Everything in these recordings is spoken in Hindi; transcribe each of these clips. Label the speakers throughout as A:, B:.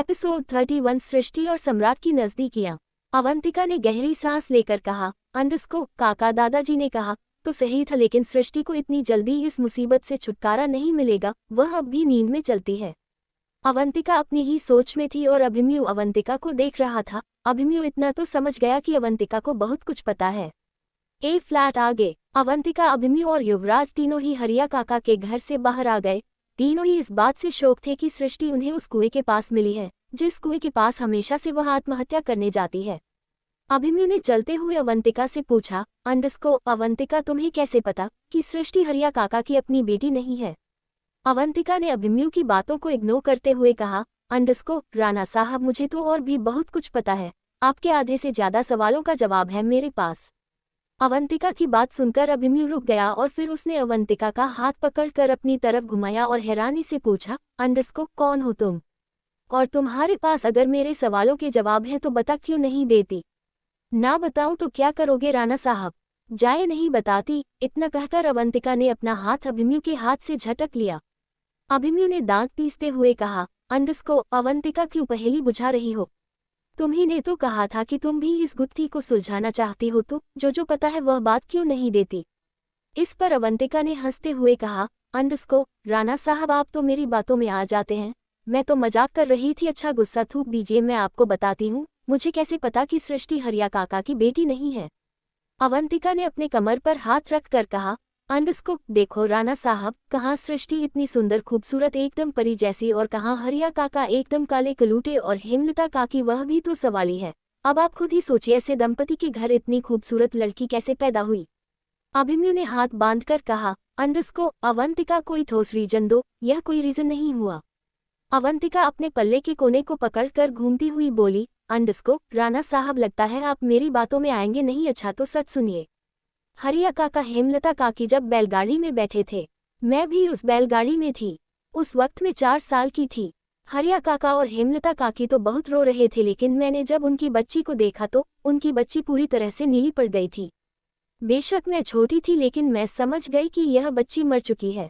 A: एपिसोड 31 सृष्टि और सम्राट की नजदीकियां। अवंतिका ने गहरी सांस लेकर कहा, अंडस्को काका दादाजी ने कहा तो सही था, लेकिन सृष्टि को इतनी जल्दी इस मुसीबत से छुटकारा नहीं मिलेगा, वह अब भी नींद में चलती है। अवंतिका अपनी ही सोच में थी और अभिमन्यु अवंतिका को देख रहा था। अभिमन्यु इतना तो समझ गया कि अवंतिका को बहुत कुछ पता है। ए फ्लैट आगे अवंतिका, अभिमन्यु और युवराज तीनों ही हरिया काका के घर से बाहर आ गए। तीनों ही इस बात से शौक थे कि सृष्टि उन्हें उस कुएं के पास मिली है, जिस कुएं के पास हमेशा से वह आत्महत्या करने जाती है। अभिमन्यु ने चलते हुए अवंतिका से पूछा, अंडस्को अवंतिका, तुम्हें कैसे पता कि सृष्टि हरिया काका की अपनी बेटी नहीं है? अवंतिका ने अभिमन्यु की बातों को इग्नोर करते हुए कहा, अंडस्को राणा साहब, मुझे तो और भी बहुत कुछ पता है। आपके आधे से ज्यादा सवालों का जवाब है मेरे पास। अवंतिका की बात सुनकर अभिमन्यु रुक गया और फिर उसने अवंतिका का हाथ पकड़कर अपनी तरफ घुमाया और हैरानी से पूछा, अंडस्को कौन हो तुम? और तुम्हारे पास अगर मेरे सवालों के जवाब हैं तो बता क्यों नहीं देती? ना बताऊं तो क्या करोगे राणा साहब? जाए नहीं बताती। इतना कहकर अवंतिका ने अपना हाथ अभिमन्यु के हाथ से झटक लिया। अभिमन्यु ने दांत पीसते हुए कहा, अंडस्को अवंतिका, क्यों पहेली बुझा रही हो? तुम्ही ने तो कहा था कि तुम भी इस गुत्थी को सुलझाना चाहती हो, तो जो पता है वह बात क्यों नहीं देती? इस पर अवंतिका ने हंसते हुए कहा, अंडस्को राणा साहब, आप तो मेरी बातों में आ जाते हैं। मैं तो मजाक कर रही थी। अच्छा गुस्सा थूक दीजिए, मैं आपको बताती हूँ। मुझे कैसे पता कि सृष्टि हरिया काका की बेटी नहीं है? अवंतिका ने अपने कमर पर हाथ रख कर कहा, अंडस्को देखो राणा साहब, कहाँ सृष्टि इतनी सुंदर खूबसूरत एकदम परी जैसी, और कहाँ हरिया काका एकदम काले कलूटे और हेमलता काकी, वह भी तो सवाली है। अब आप खुद ही सोचिए, ऐसे दंपति के घर इतनी खूबसूरत लड़की कैसे पैदा हुई? अभिमन्यु ने हाथ बांधकर कहा, अंडस्को अवंतिका, कोई ठोस रीजन दो, यह कोई रीजन नहीं हुआ। अवंतिका अपने पल्ले के कोने को पकड़कर घूमती हुई बोली, अंडस्को राणा साहब, लगता है आप मेरी बातों में आएंगे नहीं। अच्छा तो सच सुनिए। हरिया काका हेमलता काकी जब बैलगाड़ी में बैठे थे, मैं भी उस बैलगाड़ी में थी। उस वक्त मैं 4 साल की थी। हरिया काका और हेमलता काकी तो बहुत रो रहे थे, लेकिन मैंने जब उनकी बच्ची को देखा तो उनकी बच्ची पूरी तरह से नीली पड़ गई थी। बेशक मैं छोटी थी, लेकिन मैं समझ गई कि यह बच्ची मर चुकी है।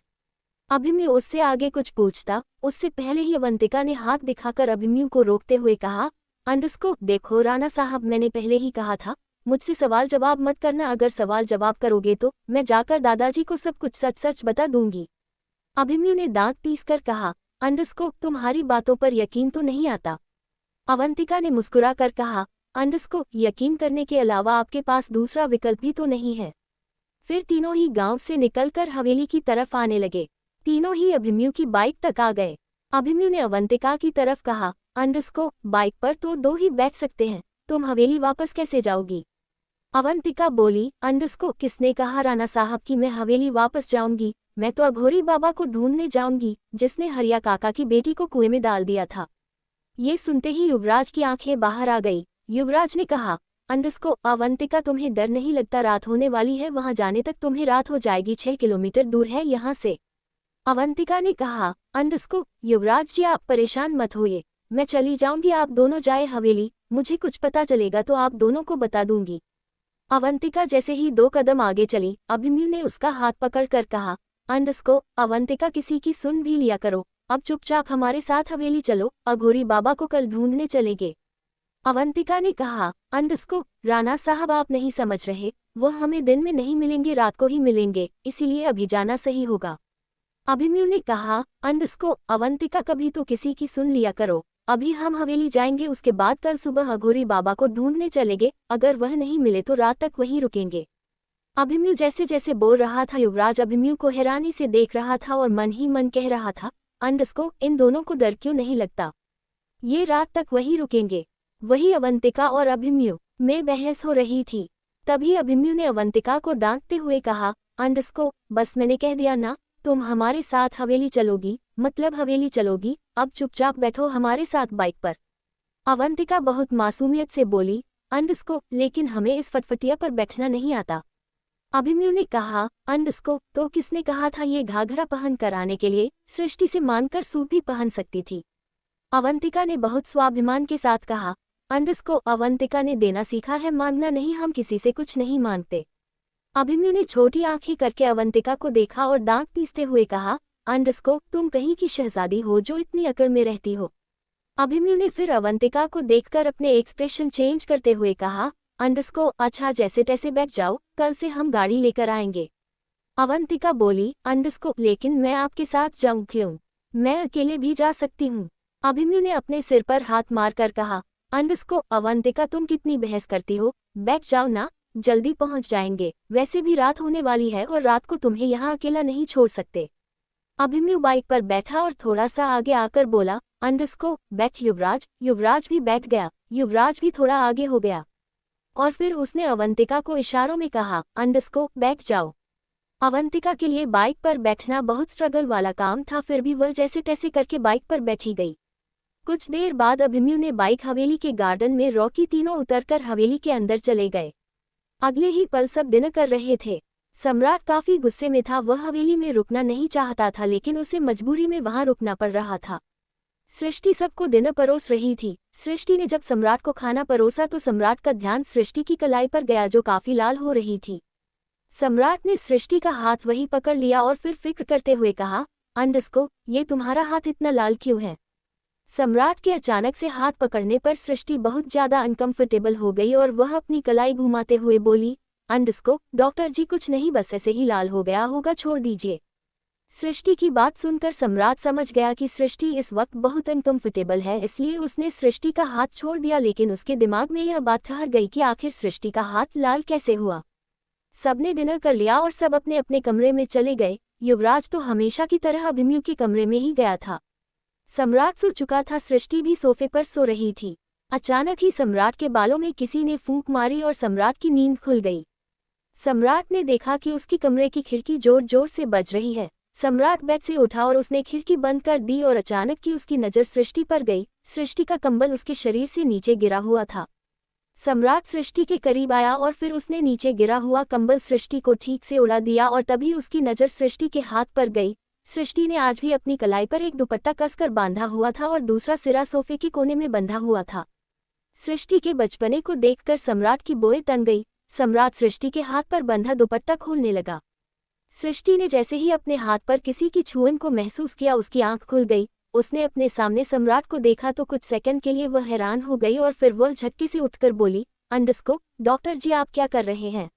A: अभिमन्यु उससे आगे कुछ पूछता, उससे पहले ही अवंतिका ने हाथ दिखाकर अभिमन्यु को रोकते हुए कहा, अंडस्को देखो राणा साहब, मैंने पहले ही कहा था, मुझसे सवाल जवाब मत करना। अगर सवाल जवाब करोगे तो मैं जाकर दादाजी को सब कुछ सच सच बता दूंगी। अभिमन्यु ने दांत पीसकर कहा, अंडस्को तुम्हारी बातों पर यकीन तो नहीं आता? अवंतिका ने मुस्कुरा कर कहा, अंडस्को यकीन करने के अलावा आपके पास दूसरा विकल्प भी तो नहीं है। फिर तीनों ही गांव से निकलकर हवेली की तरफ आने लगे। तीनों ही अभिमन्यु की बाइक तक आ गए। अभिमन्यु ने अवंतिका की तरफ कहा, अंडस्को बाइक पर तो 2 ही बैठ सकते हैं, तुम हवेली वापस कैसे जाओगी? अवंतिका बोली, अंडस्को किसने कहा राणा साहब कि मैं हवेली वापस जाऊंगी? मैं तो अघोरी बाबा को ढूंढने जाऊंगी, जिसने हरिया काका की बेटी को कुएं में डाल दिया था। ये सुनते ही युवराज की आंखें बाहर आ गई। युवराज ने कहा, अंडस्को अवंतिका, तुम्हें डर नहीं लगता? रात होने वाली है, वहां जाने तक तुम्हें रात हो जाएगी, 6 किलोमीटर दूर है यहाँ से। अवंतिका ने कहा, अंडस्को युवराज जी आप परेशान मत होइए, मैं चली जाऊंगी, आप दोनों जाए हवेली, मुझे कुछ पता चलेगा तो आप दोनों को बता दूंगी। अवंतिका जैसे ही 2 कदम आगे चली, अभिमन्यु ने उसका हाथ पकड़कर कहा, अंडस्को अवंतिका, किसी की सुन भी लिया करो, अब चुपचाप हमारे साथ हवेली चलो, अघोरी बाबा को कल ढूंढने चलेंगे। अवंतिका ने कहा, अंडस्को राणा साहब, आप नहीं समझ रहे, वह हमें दिन में नहीं मिलेंगे, रात को ही मिलेंगे, इसीलिए अभी जाना सही होगा। अभिमन्यु ने कहा, अंडस्को अवंतिका, कभी तो किसी की सुन लिया करो, अभी हम हवेली जाएंगे, उसके बाद कल सुबह अघोरी बाबा को ढूंढने चलेंगे, अगर वह नहीं मिले तो रात तक वहीं रुकेंगे। अभिमन्यु जैसे जैसे बोल रहा था, युवराज अभिमन्यु को हैरानी से देख रहा था और मन ही मन कह रहा था, अंडस्को इन दोनों को डर क्यों नहीं लगता? ये रात तक वहीं रुकेंगे। वही अवंतिका और अभिमन्यु में बहस हो रही थी। तभी अभिमन्यु ने अवंतिका को डांटते हुए कहा, अंडस्को बस मैंने कह दिया ना, तुम हमारे साथ हवेली चलोगी, मतलब हवेली चलोगी, अब चुपचाप बैठो हमारे साथ बाइक पर। अवंतिका बहुत मासूमियत से बोली, अंडस्को लेकिन हमें इस फटफटिया पर बैठना नहीं आता। अभिमन्यु ने कहा, अंडस्को तो किसने कहा था ये घाघरा पहन कर आने के लिए? सृष्टि से मानकर सूट भी पहन सकती थी। अवंतिका ने बहुत स्वाभिमान के साथ कहा, अंडस्को अवंतिका ने देना सीखा है, मांगना नहीं, हम किसी से कुछ नहीं मांगते। अभिमन्यु ने छोटी आंखें करके अवंतिका को देखा और दांत पीसते हुए कहा, अंडस्को तुम कहीं की शहजादी हो जो इतनी अकड़ में रहती हो? अभिमन्यु ने फिर अवंतिका को देखकर अपने एक्सप्रेशन चेंज करते हुए कहा, अंडस्को अच्छा जैसे तैसे बैठ जाओ, कल से हम गाड़ी लेकर आएंगे। अवंतिका बोली, अंडस्को लेकिन मैं आपके साथ जाऊं क्यों? मैं अकेले भी जा सकती हूँ। अभिमन्यु ने अपने सिर पर हाथ मारकर कहा, अंडस्को अवंतिका तुम कितनी बहस करती हो, बैठ जाओ ना, जल्दी पहुंच जाएंगे, वैसे भी रात होने वाली है और रात को तुम्हें यहाँ अकेला नहीं छोड़ सकते। अभिमन्यु बाइक पर बैठा और थोड़ा सा आगे आकर बोला, अंडस्को बैठ युवराज। युवराज भी बैठ गया। युवराज भी थोड़ा आगे हो गया और फिर उसने अवंतिका को इशारों में कहा, अंडस्को बैठ जाओ। अवंतिका के लिए बाइक पर बैठना बहुत स्ट्रगल वाला काम था, फिर भी वह जैसे तैसे करके बाइक पर बैठी गई। कुछ देर बाद अभिमन्यु ने बाइक हवेली के गार्डन में रॉकी तीनों उतरकर हवेली के अंदर चले गए। अगले ही पल सब डिनर कर रहे थे। सम्राट काफी गुस्से में था, वह हवेली में रुकना नहीं चाहता था लेकिन उसे मजबूरी में वहां रुकना पड़ रहा था। सृष्टि सबको डिनर परोस रही थी। सृष्टि ने जब सम्राट को खाना परोसा तो सम्राट का ध्यान सृष्टि की कलाई पर गया जो काफी लाल हो रही थी। सम्राट ने सृष्टि का हाथ वहीं पकड़ लिया और फिर फिक्र करते हुए कहा, अंडस्को ये तुम्हारा हाथ इतना लाल क्यों है? सम्राट के अचानक से हाथ पकड़ने पर सृष्टि बहुत ज्यादा अनकंफर्टेबल हो गई और वह अपनी कलाई घुमाते हुए बोली, अंडस्को डॉक्टर जी कुछ नहीं, बस ऐसे ही लाल हो गया होगा, छोड़ दीजिए। सृष्टि की बात सुनकर सम्राट समझ गया कि सृष्टि इस वक्त बहुत अनकंफर्टेबल है, इसलिए उसने सृष्टि का हाथ छोड़ दिया, लेकिन उसके दिमाग में यह बात ठहर गई कि आखिर सृष्टि का हाथ लाल कैसे हुआ। सबने डिनर कर लिया और सब अपने अपने कमरे में चले गए। युवराज तो हमेशा की तरह अभिमन्यु के कमरे में ही गया था। सम्राट सो चुका था, सृष्टि भी सोफे पर सो रही थी। अचानक ही सम्राट के बालों में किसी ने फूंक मारी और सम्राट की नींद खुल गई। सम्राट ने देखा कि उसकी कमरे की खिड़की जोर जोर से बज रही है। सम्राट बेड से उठा और उसने खिड़की बंद कर दी और अचानक की उसकी नज़र सृष्टि पर गई। सृष्टि का कंबल उसके शरीर से नीचे गिरा हुआ था। सम्राट सृष्टि के करीब आया और फिर उसने नीचे गिरा हुआ कंबल सृष्टि को ठीक से उड़ा दिया और तभी उसकी नज़र सृष्टि के हाथ पर गई। सृष्टि ने आज भी अपनी कलाई पर एक दुपट्टा कसकर बांधा हुआ था और दूसरा सिरा सोफे के कोने में बंधा हुआ था। सृष्टि के बचपने को देखकर सम्राट की बोएं तन गई। सम्राट सृष्टि के हाथ पर बंधा दुपट्टा खोलने लगा। सृष्टि ने जैसे ही अपने हाथ पर किसी की छुअन को महसूस किया, उसकी आंख खुल गई। उसने अपने सामने सम्राट को देखा तो कुछ सेकंड के लिए वह हैरान हो गई और फिर वह झटके से उठकर बोली, अंडस्को डॉक्टर जी आप क्या कर रहे हैं?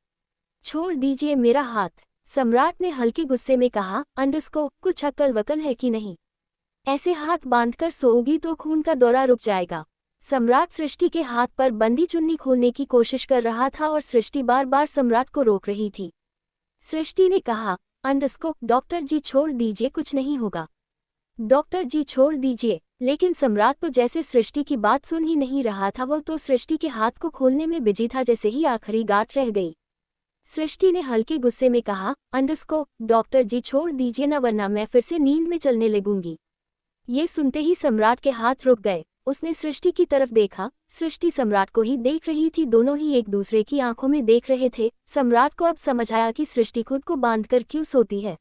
A: छोड़ दीजिए मेरा हाथ। सम्राट ने हल्के गुस्से में कहा, अंडस्को कुछ अक्ल वकल है कि नहीं? ऐसे हाथ बांधकर सोओगी तो खून का दौरा रुक जाएगा। सम्राट सृष्टि के हाथ पर बंदी चुन्नी खोलने की कोशिश कर रहा था और सृष्टि बार बार सम्राट को रोक रही थी। सृष्टि ने कहा, अंडस्को डॉक्टर जी छोड़ दीजिए, कुछ नहीं होगा। डॉक्टर जी छोड़ दीजिए। लेकिन सम्राट तो जैसे सृष्टि की बात सुन ही नहीं रहा था, वह तो सृष्टि के हाथ को खोलने में बिजी था जैसे ही आखिरी गांठ रह गई। सृष्टि ने हल्के गुस्से में कहा, अंडस्को डॉक्टर जी छोड़ दीजिए ना, वरना मैं फिर से नींद में चलने लगूंगी। ये सुनते ही सम्राट के हाथ रुक गए। उसने सृष्टि की तरफ देखा। सृष्टि सम्राट को ही देख रही थी, दोनों ही एक दूसरे की आंखों में देख रहे थे। सम्राट को अब समझ आया कि सृष्टि खुद को बांधकर क्यों सोती है।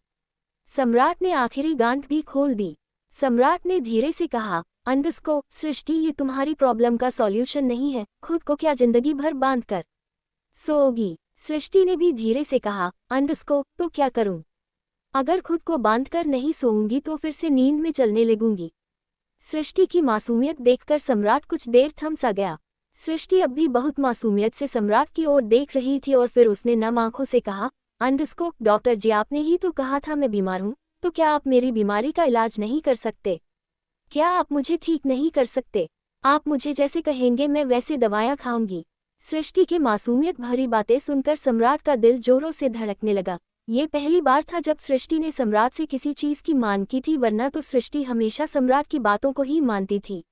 A: सम्राट ने आखिरी गांठ भी खोल दी। सम्राट ने धीरे से कहा, अंडस्को सृष्टि ये तुम्हारी प्रॉब्लम का सॉल्यूशन नहीं है, खुद को क्या जिंदगी भर बांध कर सोओगी? सृष्टि ने भी धीरे से कहा, अंडस्को तो क्या करूं? अगर खुद को बांधकर नहीं सोऊंगी तो फिर से नींद में चलने लगूंगी। सृष्टि की मासूमियत देखकर सम्राट कुछ देर थम सा गया। सृष्टि अब भी बहुत मासूमियत से सम्राट की ओर देख रही थी और फिर उसने नम आंखों से कहा, अंडस्को डॉक्टर जी आपने ही तो कहा था मैं बीमार हूं, तो क्या आप मेरी बीमारी का इलाज नहीं कर सकते? क्या आप मुझे ठीक नहीं कर सकते? आप मुझे जैसे कहेंगे मैं वैसे दवाएं खाऊंगी। सृष्टि के मासूमियत भरी बातें सुनकर सम्राट का दिल जोरों से धड़कने लगा। ये पहली बार था जब सृष्टि ने सम्राट से किसी चीज की मांग की थी, वरना तो सृष्टि हमेशा सम्राट की बातों को ही मानती थी।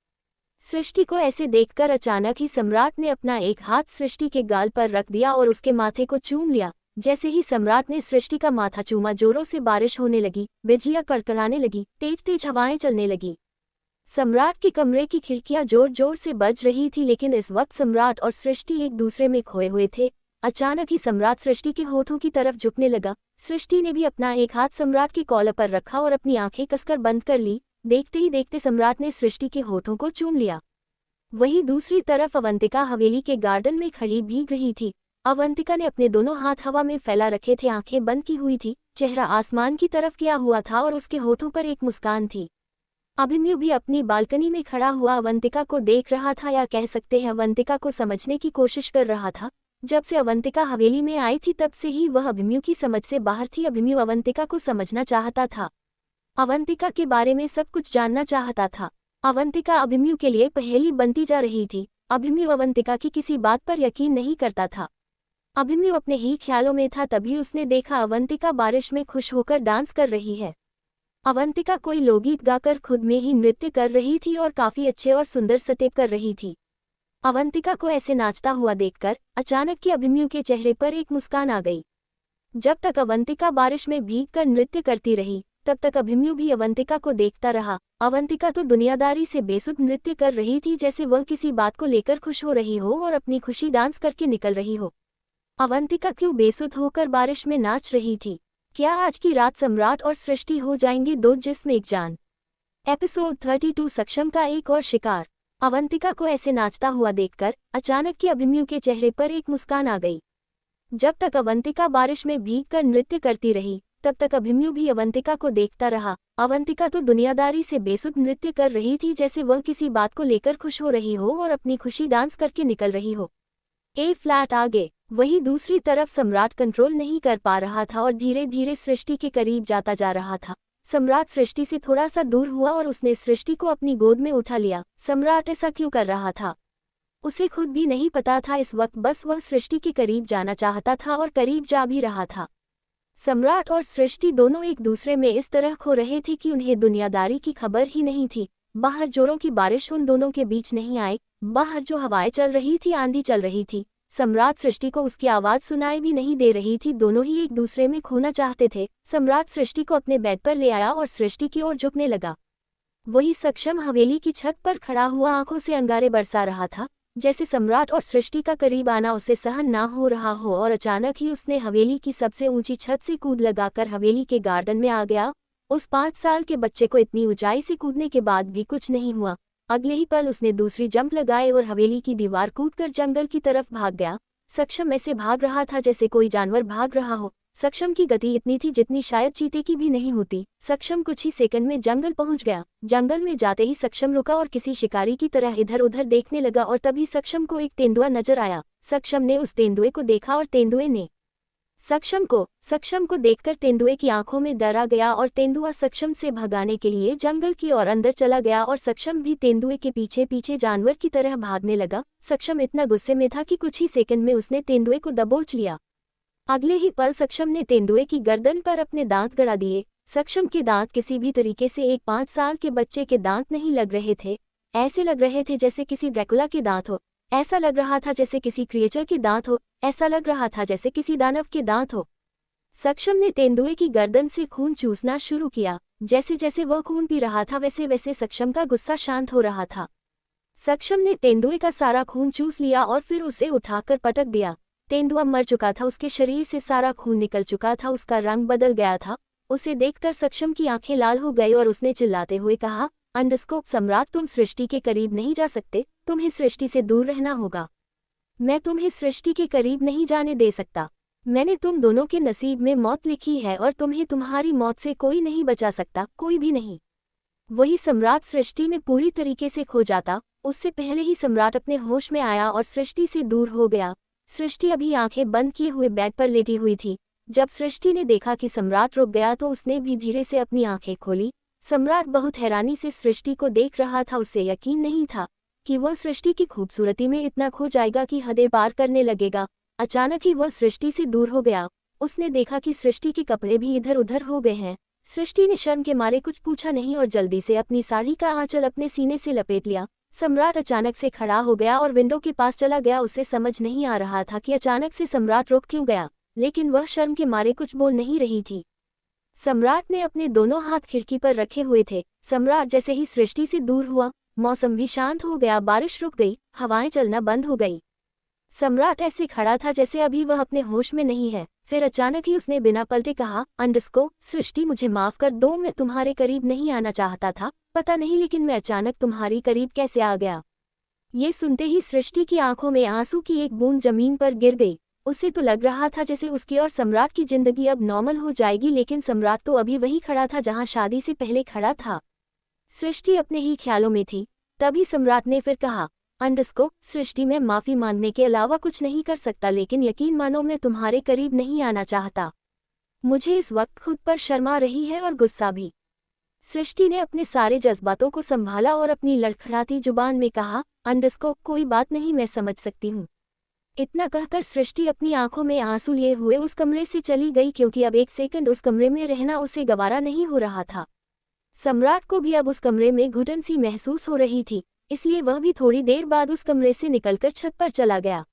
A: सृष्टि को ऐसे देखकर अचानक ही सम्राट ने अपना एक हाथ सृष्टि के गाल पर रख दिया और उसके माथे को चूम लिया। जैसे ही सम्राट ने सृष्टि का माथा चूमा, जोरों से बारिश होने लगी, बिजलियां कड़कड़ाने लगी, तेज तेज हवाएं चलने लगी। सम्राट के कमरे की खिड़कियां जोर जोर से बज रही थी, लेकिन इस वक्त सम्राट और सृष्टि एक दूसरे में खोए हुए थे। अचानक ही सम्राट सृष्टि के होठों की तरफ झुकने लगा। सृष्टि ने भी अपना एक हाथ सम्राट की कॉलर पर रखा और अपनी आंखें कसकर बंद कर ली। देखते ही देखते सम्राट ने सृष्टि के होठों को चूम लिया। वहीं दूसरी तरफ अवंतिका हवेली के गार्डन में खड़ी भीग रही थी। अवंतिका ने अपने दोनों हाथ हवा में फैला रखे थे, आंखें बंद की हुई थी, चेहरा आसमान की तरफ किया हुआ था और उसके होठों पर एक मुस्कान थी। अभिमन्यु भी अपनी बालकनी में खड़ा हुआ अवंतिका को देख रहा था, या कह सकते हैं अवंतिका को समझने की कोशिश कर रहा था। जब से अवंतिका हवेली में आई थी तब से ही वह अभिमन्यु की समझ से बाहर थी। अभिमन्यु अवंतिका को समझना चाहता था, अवंतिका के बारे में सब कुछ जानना चाहता था। अवंतिका अभिमन्यु के लिए पहेली बनती जा रही थी। अभिमन्यु अवंतिका की किसी बात पर यकीन नहीं करता था। अभिमन्यु अपने ही ख्यालों में था, तभी उसने देखा अवंतिका बारिश में खुश होकर डांस कर रही है। अवंतिका कोई लोकगीत गाकर खुद में ही नृत्य कर रही थी और काफी अच्छे और सुंदर स्टेप कर रही थी। अवंतिका को ऐसे नाचता हुआ देखकर अचानक ही अभिमन्यु के चेहरे पर एक मुस्कान आ गई। जब तक अवंतिका बारिश में भीगकर नृत्य करती रही तब तक अभिमन्यु भी अवंतिका को देखता रहा। अवंतिका तो दुनियादारी से बेसुध नृत्य कर रही थी, जैसे वह किसी बात को लेकर खुश हो रही हो और अपनी खुशी डांस करके निकल रही हो। अवंतिका क्यों बेसुध होकर बारिश में नाच रही थी? क्या आज की रात सम्राट और सृष्टि हो जाएंगे दो जिस्म एक जान? एपिसोड 32 सक्षम का एक और शिकार। अवंतिका को ऐसे नाचता हुआ देखकर अचानक ही अभिमन्यु के चेहरे पर एक मुस्कान आ गई। जब तक अवंतिका बारिश में भीगकर नृत्य करती रही तब तक अभिमन्यु भी अवंतिका को देखता रहा। अवंतिका तो दुनियादारी से बेसुध नृत्य कर रही थी, जैसे वह किसी बात को लेकर खुश हो रही हो और अपनी खुशी डांस करके निकल रही हो। ए फ्लैट आगे वहीं दूसरी तरफ सम्राट कंट्रोल नहीं कर पा रहा था और धीरे धीरे सृष्टि के करीब जाता जा रहा था। सम्राट सृष्टि से थोड़ा सा दूर हुआ और उसने सृष्टि को अपनी गोद में उठा लिया। सम्राट ऐसा क्यों कर रहा था उसे खुद भी नहीं पता था। इस वक्त बस वह सृष्टि के करीब जाना चाहता था और करीब जा भी रहा था। सम्राट और सृष्टि दोनों एक दूसरे में इस तरह खो रहे थे कि उन्हें दुनियादारी की खबर ही नहीं थी। बाहर जोरों की बारिश उन दोनों के बीच नहीं आई। बाहर जो हवाएं चल रही थी, आंधी चल रही थी, सम्राट सृष्टि को उसकी आवाज सुनाई भी नहीं दे रही थी। दोनों ही एक दूसरे में खोना चाहते थे। सम्राट सृष्टि को अपने बेड पर ले आया और सृष्टि की ओर झुकने लगा। वही सक्षम हवेली की छत पर खड़ा हुआ आंखों से अंगारे बरसा रहा था, जैसे सम्राट और सृष्टि का करीब आना उसे सहन ना हो रहा हो। और अचानक ही उसने हवेली की सबसे ऊंची छत से कूद लगाकर हवेली के गार्डन में आ गया। उस 5 साल के बच्चे को इतनी ऊंचाई से कूदने के बाद भी कुछ नहीं हुआ। अगले ही पल उसने दूसरी जंप लगाए और हवेली की दीवार कूदकर जंगल की तरफ भाग गया। सक्षम ऐसे भाग रहा था जैसे कोई जानवर भाग रहा हो। सक्षम की गति इतनी थी जितनी शायद चीते की भी नहीं होती। सक्षम कुछ ही सेकंड में जंगल पहुंच गया। जंगल में जाते ही सक्षम रुका और किसी शिकारी की तरह इधर उधर देखने लगा और तभी सक्षम को एक तेंदुआ नजर आया। सक्षम ने उस तेंदुए को देखा और तेंदुए ने सक्षम को देखकर तेंदुए की आंखों में डर आ गया और तेंदुआ सक्षम से भगाने के लिए जंगल की ओर अंदर चला गया और सक्षम भी तेंदुए के पीछे पीछे जानवर की तरह भागने लगा। सक्षम इतना गुस्से में था कि कुछ ही सेकंड में उसने तेंदुए को दबोच लिया। अगले ही पल सक्षम ने तेंदुए की गर्दन पर अपने दांत गड़ा दिए। सक्षम के दांत किसी भी तरीके से एक 5 साल के बच्चे के दांत नहीं लग रहे थे। ऐसे लग रहे थे जैसे किसी ड्रैकुला के दांत हो। ऐसा लग रहा था जैसे किसी क्रिएचर के दांत हो। ऐसा लग रहा था जैसे किसी दानव के दांत हो। सक्षम ने तेंदुए की गर्दन से खून चूसना शुरू किया। जैसे जैसे वह खून पी रहा था वैसे वैसे सक्षम का गुस्सा शांत हो रहा था। सक्षम ने तेंदुए का सारा खून चूस लिया और फिर उसे उठाकर पटक दिया। तेंदुआ मर चुका था, उसके शरीर से सारा खून निकल चुका था, उसका रंग बदल गया था। उसे देखकर सक्षम की आंखें लाल हो गई और उसने चिल्लाते हुए कहा, सम्राट तुम सृष्टि के करीब नहीं जा सकते, तुम्हें सृष्टि से दूर रहना होगा। मैं तुम्हें सृष्टि के करीब नहीं जाने दे सकता। मैंने तुम दोनों के नसीब में मौत लिखी है और तुम्हें तुम्हारी मौत से कोई नहीं बचा सकता, कोई भी नहीं। वही सम्राट सृष्टि में पूरी तरीके से खो जाता। उससे पहले ही सम्राट अपने होश में आया और सृष्टि से दूर हो गया। सृष्टि अभी आंखें बंद किए हुए बेड पर लेटी हुई थी। जब सृष्टि ने देखा कि सम्राट रुक गया तो उसने भी धीरे से अपनी आंखें खोली। सम्राट बहुत हैरानी से सृष्टि को देख रहा था। उसे यकीन नहीं था कि वह सृष्टि की खूबसूरती में इतना खो जाएगा कि हदें पार करने लगेगा। अचानक ही वह सृष्टि से दूर हो गया। उसने देखा कि सृष्टि के कपड़े भी इधर उधर हो गए हैं। सृष्टि ने शर्म के मारे कुछ पूछा नहीं और जल्दी से अपनी साड़ी का आंचल अपने सीने से लपेट लिया। सम्राट अचानक से खड़ा हो गया और विंडो के पास चला गया। उसे समझ नहीं आ रहा था कि अचानक से सम्राट रुक क्यों गया, लेकिन वह शर्म के मारे कुछ बोल नहीं रही थी। सम्राट ने अपने दोनों हाथ खिड़की पर रखे हुए थे। सम्राट जैसे ही सृष्टि से दूर हुआ, मौसम भी शांत हो गया, बारिश रुक गई, हवाएं चलना बंद हो गई। सम्राट ऐसे खड़ा था जैसे अभी वह अपने होश में नहीं है। फिर अचानक ही उसने बिना पलटे कहा, सृष्टि मुझे माफ कर दो, मैं तुम्हारे करीब नहीं आना चाहता था, पता नहीं लेकिन मैं अचानक तुम्हारी करीब कैसे आ गया। ये सुनते ही सृष्टि की आंखों में आंसू की एक बूंद जमीन पर गिर गई। उसे तो लग रहा था जैसे उसकी और सम्राट की जिंदगी अब नॉर्मल हो जाएगी, लेकिन सम्राट तो अभी वही खड़ा था जहां शादी से पहले खड़ा था। सृष्टि अपने ही ख्यालों में थी। तभी सम्राट ने फिर कहा, अंडरस्को, सृष्टि मैं माफी मांगने के अलावा कुछ नहीं कर सकता, लेकिन यकीन मानो मैं तुम्हारे करीब नहीं आना चाहता। मुझे इस वक्त खुद पर शर्म आ रही है और गुस्सा भी। सृष्टि ने अपने सारे जज्बातों को संभाला और अपनी लड़खड़ाती जुबान में कहा, अंडरस्को, कोई बात नहीं, मैं समझ सकती हूँ। इतना कहकर सृष्टि अपनी आंखों में आंसू लिए हुए उस कमरे से चली गई, क्योंकि अब एक सेकंड उस कमरे में रहना उसे गवारा नहीं हो रहा था। सम्राट को भी अब उस कमरे में घुटन सी महसूस हो रही थी, इसलिए वह भी थोड़ी देर बाद उस कमरे से निकलकर छत पर चला गया।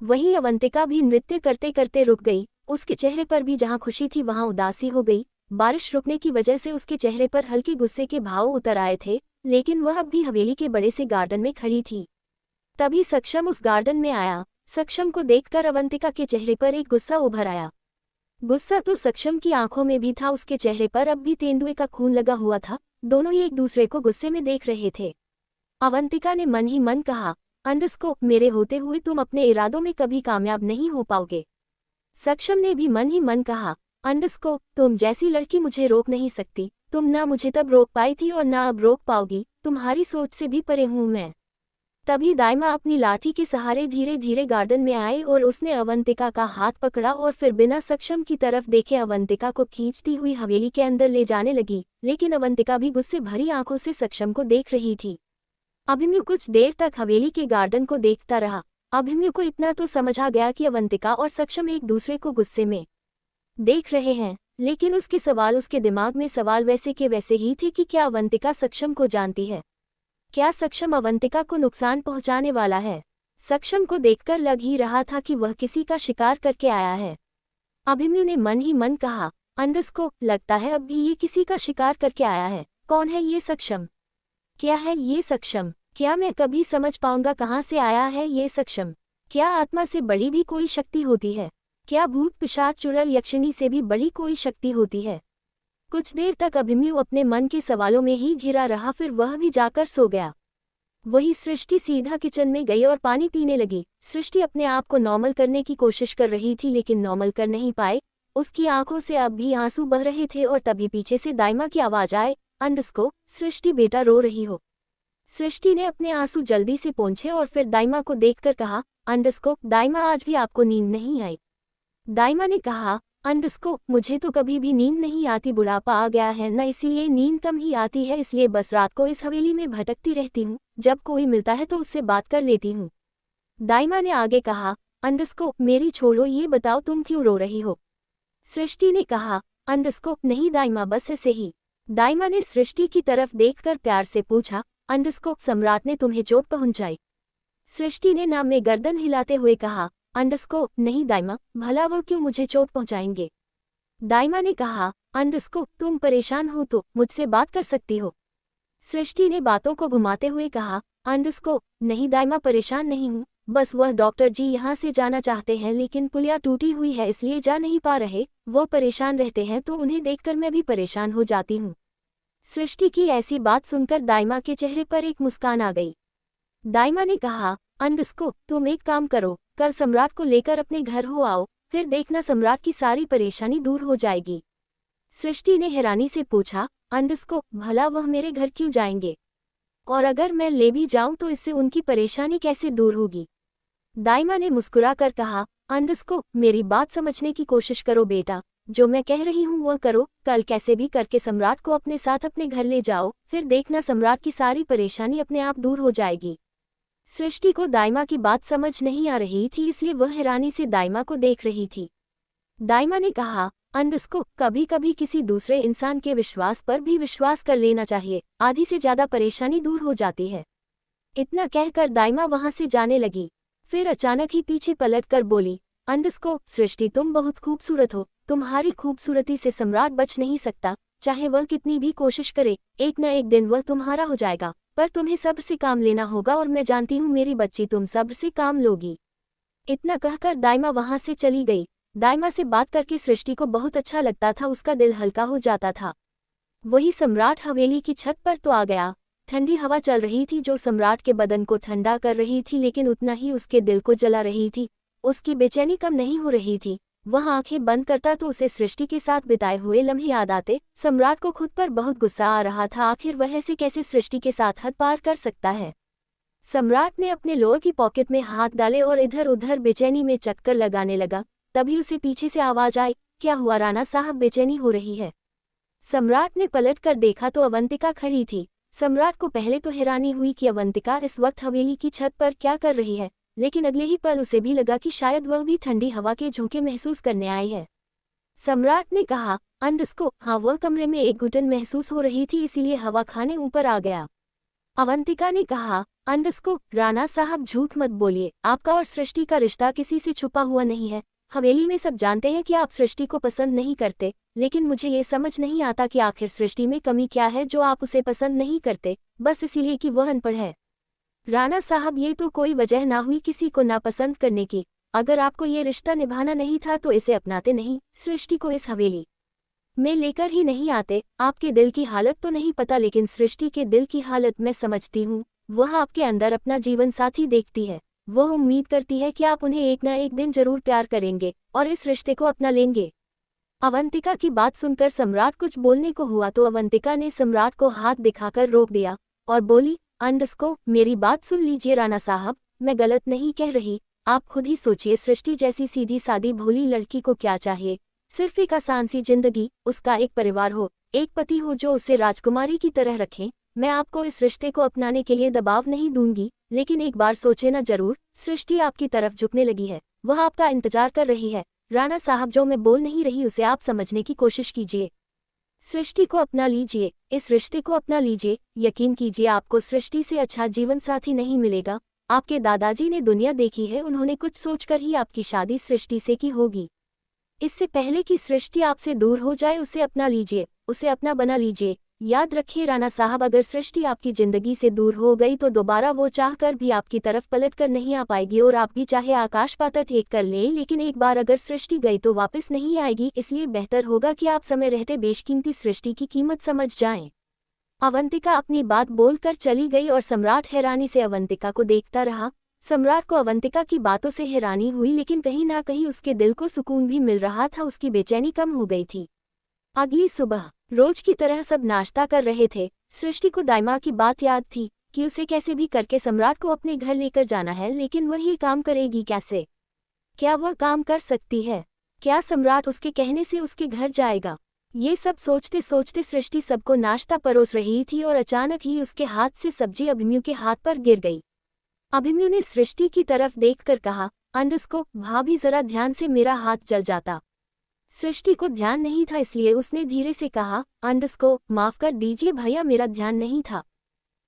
A: वहीं अवंतिका भी नृत्य करते करते रुक गई। उसके चेहरे पर भी जहां खुशी थी वहां उदासी हो गई। बारिश रुकने की वजह से उसके चेहरे पर हल्के गुस्से के भाव उतर आए थे, लेकिन वह अब भी हवेली के बड़े से गार्डन में खड़ी थी। तभी सक्षम उस गार्डन में आया। सक्षम को देखकर अवंतिका के चेहरे पर एक गुस्सा उभर आया। गुस्सा तो सक्षम की आंखों में भी था, उसके चेहरे पर अब भी तेंदुए का खून लगा हुआ था। दोनों ही एक दूसरे को गुस्से में देख रहे थे। अवंतिका ने मन ही मन कहा, अंडरस्को, मेरे होते हुए तुम अपने इरादों में कभी कामयाब नहीं हो पाओगे। सक्षम ने भी मन ही मन कहा, अंडरस्को, तुम जैसी लड़की मुझे रोक नहीं सकती। तुम ना मुझे तब रोक पाई थी और ना अब रोक पाओगी। तुम्हारी सोच से भी परे हूं मैं। तभी दाइमा अपनी लाठी के सहारे धीरे धीरे गार्डन में आए और उसने अवंतिका का हाथ पकड़ा और फिर बिना सक्षम की तरफ देखे अवंतिका को खींचती हुई हवेली के अंदर ले जाने लगी। लेकिन अवंतिका भी गुस्से भरी आंखों से सक्षम को देख रही थी। अभिमन्यु कुछ देर तक हवेली के गार्डन को देखता रहा। अभिमन्यु को इतना तो समझ आ गया कि अवंतिका और सक्षम एक दूसरे को गुस्से में देख रहे हैं, लेकिन उसके दिमाग में सवाल वैसे के वैसे ही थे कि क्या अवंतिका सक्षम को जानती है? क्या सक्षम अवंतिका को नुकसान पहुंचाने वाला है? सक्षम को देखकर लग ही रहा था कि वह किसी का शिकार करके आया है। अभिमन्यु ने मन ही मन कहा, अंडरस्को, लगता है अब भी ये किसी का शिकार करके आया है। कौन है ये सक्षम? क्या है ये सक्षम? क्या मैं कभी समझ पाऊंगा कहाँ से आया है ये सक्षम? क्या आत्मा से बड़ी भी कोई शक्ति होती है? क्या भूत पिशाच चुड़ैल यक्षिणी से भी बड़ी कोई शक्ति होती है? कुछ देर तक अभिमन्यु अपने मन के सवालों में ही घिरा रहा, फिर वह भी जाकर सो गया। वही सृष्टि सीधा किचन में गई और पानी पीने लगी। सृष्टि अपने आप को नॉर्मल करने की कोशिश कर रही थी, लेकिन नॉर्मल कर नहीं पाए। उसकी आंखों से अब भी आंसू बह रहे थे और तभी पीछे से दाइमा की आवाज आए, अंडरस्को, सृष्टि बेटा रो रही हो? सृष्टि ने अपने आंसू जल्दी से पोंछे और फिर दाइमा को देखकर कहा, अंडरस्को, दाइमा, आज भी आपको नींद नहीं आई? दाइमा ने कहा, अंडरस्को, मुझे तो कभी भी नींद नहीं आती, बुढ़ापा आ गया है ना, इसीलिए नींद कम ही आती है, इसलिए बस रात को इस हवेली में भटकती रहती हूँ। जब कोई मिलता है तो उससे बात कर लेती हूँ। दाइमा ने आगे कहा, अंडरस्को, मेरी छोड़ो, ये बताओ तुम क्यों रो रही हो? सृष्टि ने कहा, अंडरस्को, नहीं दाइमा, बस ऐसे ही। दाइमा ने सृष्टि की तरफ देखकर प्यार से पूछा, अंडरस्को, सम्राट ने तुम्हें चोट पहुंचाई? सृष्टि ने नाम में गर्दन हिलाते हुए कहा, अंडरस्को, नहीं दाइमा, भला वो क्यों मुझे चोट पहुंचाएंगे? दाइमा ने कहा, अंडरस्को, तुम परेशान हो तो मुझसे बात कर सकती हो। सृष्टि ने बातों को घुमाते हुए कहा, अंडरस्को, नहीं दाइमा, परेशान नहीं हूँ, बस वह डॉक्टर जी यहाँ से जाना चाहते हैं, लेकिन पुलिया टूटी हुई है इसलिए जा नहीं पा रहे। वो परेशान रहते हैं तो उन्हें देखकर मैं भी परेशान हो जाती हूँ। सृष्टि की ऐसी बात सुनकर दाइमा के चेहरे पर एक मुस्कान आ गई। दाइमा ने कहा, अंडरस्को, तुम एक काम करो, कल सम्राट को लेकर अपने घर हो आओ, फिर देखना सम्राट की सारी परेशानी दूर हो जाएगी। सृष्टि ने हैरानी से पूछा, अंडरस्को, भला वह मेरे घर क्यों जाएंगे? और अगर मैं ले भी जाऊं तो इससे उनकी परेशानी कैसे दूर होगी? दाइमा ने मुस्कुराकर कहा, अंडरस्को, मेरी बात समझने की कोशिश करो बेटा, जो मैं कह रही हूँ वह करो। कल कैसे भी करके सम्राट को अपने साथ अपने घर ले जाओ, फिर देखना सम्राट की सारी परेशानी अपने आप दूर हो जाएगी। सृष्टि को दाइमा की बात समझ नहीं आ रही थी, इसलिए वह हैरानी से दाइमा को देख रही थी। दाइमा ने कहा, अंडरस्को, कभी कभी किसी दूसरे इंसान के विश्वास पर भी विश्वास कर लेना चाहिए, आधी से ज्यादा परेशानी दूर हो जाती है। इतना कहकर दाइमा वहां से जाने लगी। फिर अचानक ही पीछे पलट कर बोली, अंडरस्को, सृष्टि, तुम बहुत खूबसूरत हो, तुम्हारी खूबसूरती से सम्राट बच नहीं सकता, चाहे वह कितनी भी कोशिश करे, एक न एक दिन वह तुम्हारा हो जाएगा, पर तुम्हें सब्र से काम लेना होगा, और मैं जानती हूँ मेरी बच्ची, तुम सब्र से काम लोगी। इतना कहकर दाइमा वहां से चली गई। दाइमा से बात करके सृष्टि को बहुत अच्छा लगता था, उसका दिल हल्का हो जाता था। वही सम्राट हवेली की छत पर तो आ गया। ठंडी हवा चल रही थी जो सम्राट के बदन को ठंडा कर रही थी, लेकिन उतना ही उसके दिल को जला रही थी। उसकी बेचैनी कम नहीं हो रही थी। वह आंखें बंद करता तो उसे सृष्टि के साथ बिताए हुए लम्हे याद आते। सम्राट को खुद पर बहुत गुस्सा आ रहा था, आखिर वह ऐसे कैसे सृष्टि के साथ हद पार कर सकता है। सम्राट ने अपने लोअर की पॉकेट में हाथ डाले और इधर उधर बेचैनी में चक्कर लगाने लगा। तभी उसे पीछे से आवाज आई, क्या हुआ राणा साहब, बेचैनी हो रही है? सम्राट ने पलट कर देखा तो अवंतिका खड़ी थी। सम्राट को पहले तो हैरानी हुई कि अवंतिका इस वक्त हवेली की छत पर क्या कर रही है, लेकिन अगले ही पल उसे भी लगा कि शायद वह भी ठंडी हवा के झोंके महसूस करने आई है। सम्राट ने कहा, अंडस्को, हाँ, वह कमरे में एक घुटन महसूस हो रही थी, इसीलिए हवा खाने ऊपर आ गया। अवंतिका ने कहा, अंडस्को, राणा साहब झूठ मत बोलिए, आपका और सृष्टि का रिश्ता किसी से छुपा हुआ नहीं है। हवेली में सब जानते हैं कि आप सृष्टि को पसंद नहीं करते, लेकिन मुझे ये समझ नहीं आता कि आखिर सृष्टि में कमी क्या है जो आप उसे पसंद नहीं करते, बस इसीलिए कि वह अनपढ़ है। राणा साहब, ये तो कोई वजह ना हुई किसी को नापसंद करने की। अगर आपको ये रिश्ता निभाना नहीं था तो इसे अपनाते नहीं, सृष्टि को इस हवेली में लेकर ही नहीं आते। आपके दिल की हालत तो नहीं पता, लेकिन सृष्टि के दिल की हालत मैं समझती हूँ। वह आपके अंदर अपना जीवन साथी देखती है। वह उम्मीद करती है कि आप उन्हें एक न एक दिन जरूर प्यार करेंगे और इस रिश्ते को अपना लेंगे। अवंतिका की बात सुनकर सम्राट कुछ बोलने को हुआ तो अवंतिका ने सम्राट को हाथ दिखाकर रोक दिया और बोली, अंडस्को, मेरी बात सुन लीजिए राणा साहब, मैं गलत नहीं कह रही। आप खुद ही सोचिए, सृष्टि जैसी सीधी सादी भोली लड़की को क्या चाहिए? सिर्फ एक आसान सी जिंदगी, उसका एक परिवार हो, एक पति हो जो उसे राजकुमारी की तरह रखे। मैं आपको इस रिश्ते को अपनाने के लिए दबाव नहीं दूंगी, लेकिन एक बार सोचे ना जरूर, सृष्टि आपकी तरफ झुकने लगी है, वह आपका इंतजार कर रही है। राणा साहब, जो मैं बोल नहीं रही उसे आप समझने की कोशिश कीजिए। सृष्टि को अपना लीजिए, इस रिश्ते को अपना लीजिए। यकीन कीजिए, आपको सृष्टि से अच्छा जीवन साथी नहीं मिलेगा। आपके दादाजी ने दुनिया देखी है, उन्होंने कुछ सोचकर ही आपकी शादी सृष्टि से की होगी। इससे पहले कि सृष्टि आपसे दूर हो जाए, उसे अपना लीजिए, उसे अपना बना लीजिए। याद रखिए राणा साहब, अगर सृष्टि आपकी जिंदगी से दूर हो गई तो दोबारा वो चाहकर भी आपकी तरफ पलट कर नहीं आ पाएगी, और आप भी चाहे आकाश पाताल एक कर लें, लेकिन एक बार अगर सृष्टि गई तो वापस नहीं आएगी। इसलिए बेहतर होगा कि आप समय रहते बेशकीमती सृष्टि की कीमत समझ जाएं। अवंतिका अपनी बात बोलकर चली गई और सम्राट हैरानी से अवंतिका को देखता रहा। सम्राट को अवंतिका की बातों से हैरानी हुई, लेकिन कहीं ना कहीं उसके दिल को सुकून भी मिल रहा था, उसकी बेचैनी कम हो गई थी। अगली सुबह रोज की तरह सब नाश्ता कर रहे थे। सृष्टि को दाइमा की बात याद थी कि उसे कैसे भी करके सम्राट को अपने घर लेकर जाना है, लेकिन वह ये काम करेगी कैसे? क्या वह काम कर सकती है? क्या सम्राट उसके कहने से उसके घर जाएगा? ये सब सोचते सोचते सृष्टि सबको नाश्ता परोस रही थी और अचानक ही उसके हाथ से सब्जी अभिमन्यु के हाथ पर गिर गई। अभिमन्यु ने सृष्टि की तरफ देखकर कहा, अंडस्को, भाभी जरा ध्यान से, मेरा हाथ जल जाता। सृष्टि को ध्यान नहीं था, इसलिए उसने धीरे से कहा, अंडस्को, माफ कर दीजिए भैया, मेरा ध्यान नहीं था।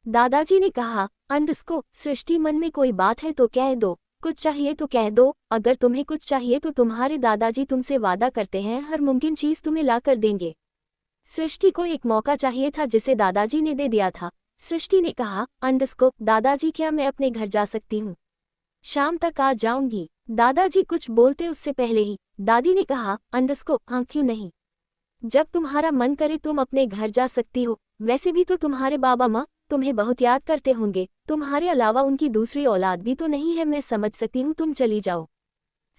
A: दादाजी ने कहा, अंडस्को, सृष्टि, मन में कोई बात है तो कह दो, कुछ चाहिए तो कह दो। अगर तुम्हें कुछ चाहिए तो तुम्हारे दादाजी तुमसे वादा करते हैं हर मुमकिन चीज तुम्हें ला कर देंगे। सृष्टि को एक मौका चाहिए था जिसे दादाजी ने दे दिया था। सृष्टि ने कहा, अंडस्को, दादाजी, क्या मैं अपने घर जा सकती हूँ? शाम तक आ जाऊंगी। दादाजी कुछ बोलते उससे पहले ही दादी ने कहा, अंडस्को, हाँ, क्यों नहीं, जब तुम्हारा मन करे तुम अपने घर जा सकती हो। वैसे भी तो तुम्हारे बाबा माँ तुम्हें बहुत याद करते होंगे, तुम्हारे अलावा उनकी दूसरी औलाद भी तो नहीं है, मैं समझ सकती हूँ, तुम चली जाओ।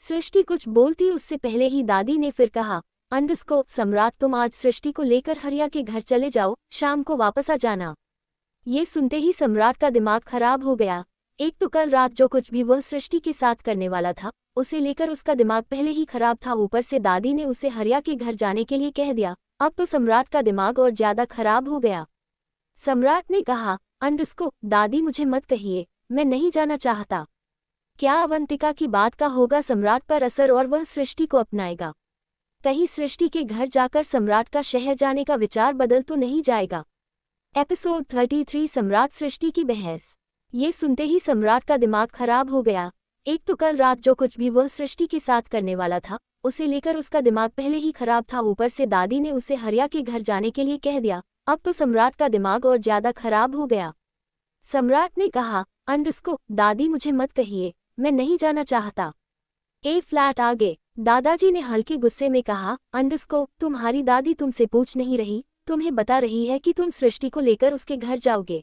A: सृष्टि कुछ बोलती उससे पहले ही दादी ने फिर कहा, अंडस्को, सम्राट, तुम आज सृष्टि को लेकर हरिया के घर चले जाओ, शाम को वापस आ जाना। ये सुनते ही सम्राट का दिमाग खराब हो गया। एक तो कल रात जो कुछ भी वह सृष्टि के साथ करने वाला था, उसे लेकर उसका दिमाग पहले ही खराब था, ऊपर से दादी ने उसे हरिया के घर जाने के लिए कह दिया। अब तो सम्राट का दिमाग और ज्यादा खराब हो गया। सम्राट ने कहा, अंडस्को, दादी, मुझे मत कहिए, मैं नहीं जाना चाहता। क्या अवंतिका की बात का होगा सम्राट पर असर और वह सृष्टि को अपनाएगा? कहीं सृष्टि के घर जाकर सम्राट का शहर जाने का विचार बदल तो नहीं जाएगा? एपिसोड 33, सम्राट सृष्टि की बहस। ये सुनते ही सम्राट का दिमाग खराब हो गया। एक तो कल रात जो कुछ भी वह सृष्टि के साथ करने वाला था, उसे लेकर उसका दिमाग पहले ही खराब था, ऊपर से दादी ने उसे हरिया के घर जाने के लिए कह दिया। अब तो सम्राट का दिमाग और ज्यादा खराब हो गया। सम्राट ने कहा, अंडस्को, दादी, मुझे मत कहिए, मैं नहीं जाना चाहता। ए फ्लैट आगे दादाजी ने हल्के गुस्से में कहा, अंडस्को, तुम्हारी दादी तुमसे पूछ नहीं रही, तुम्हें बता रही है कि तुम सृष्टि को लेकर उसके घर जाओगे।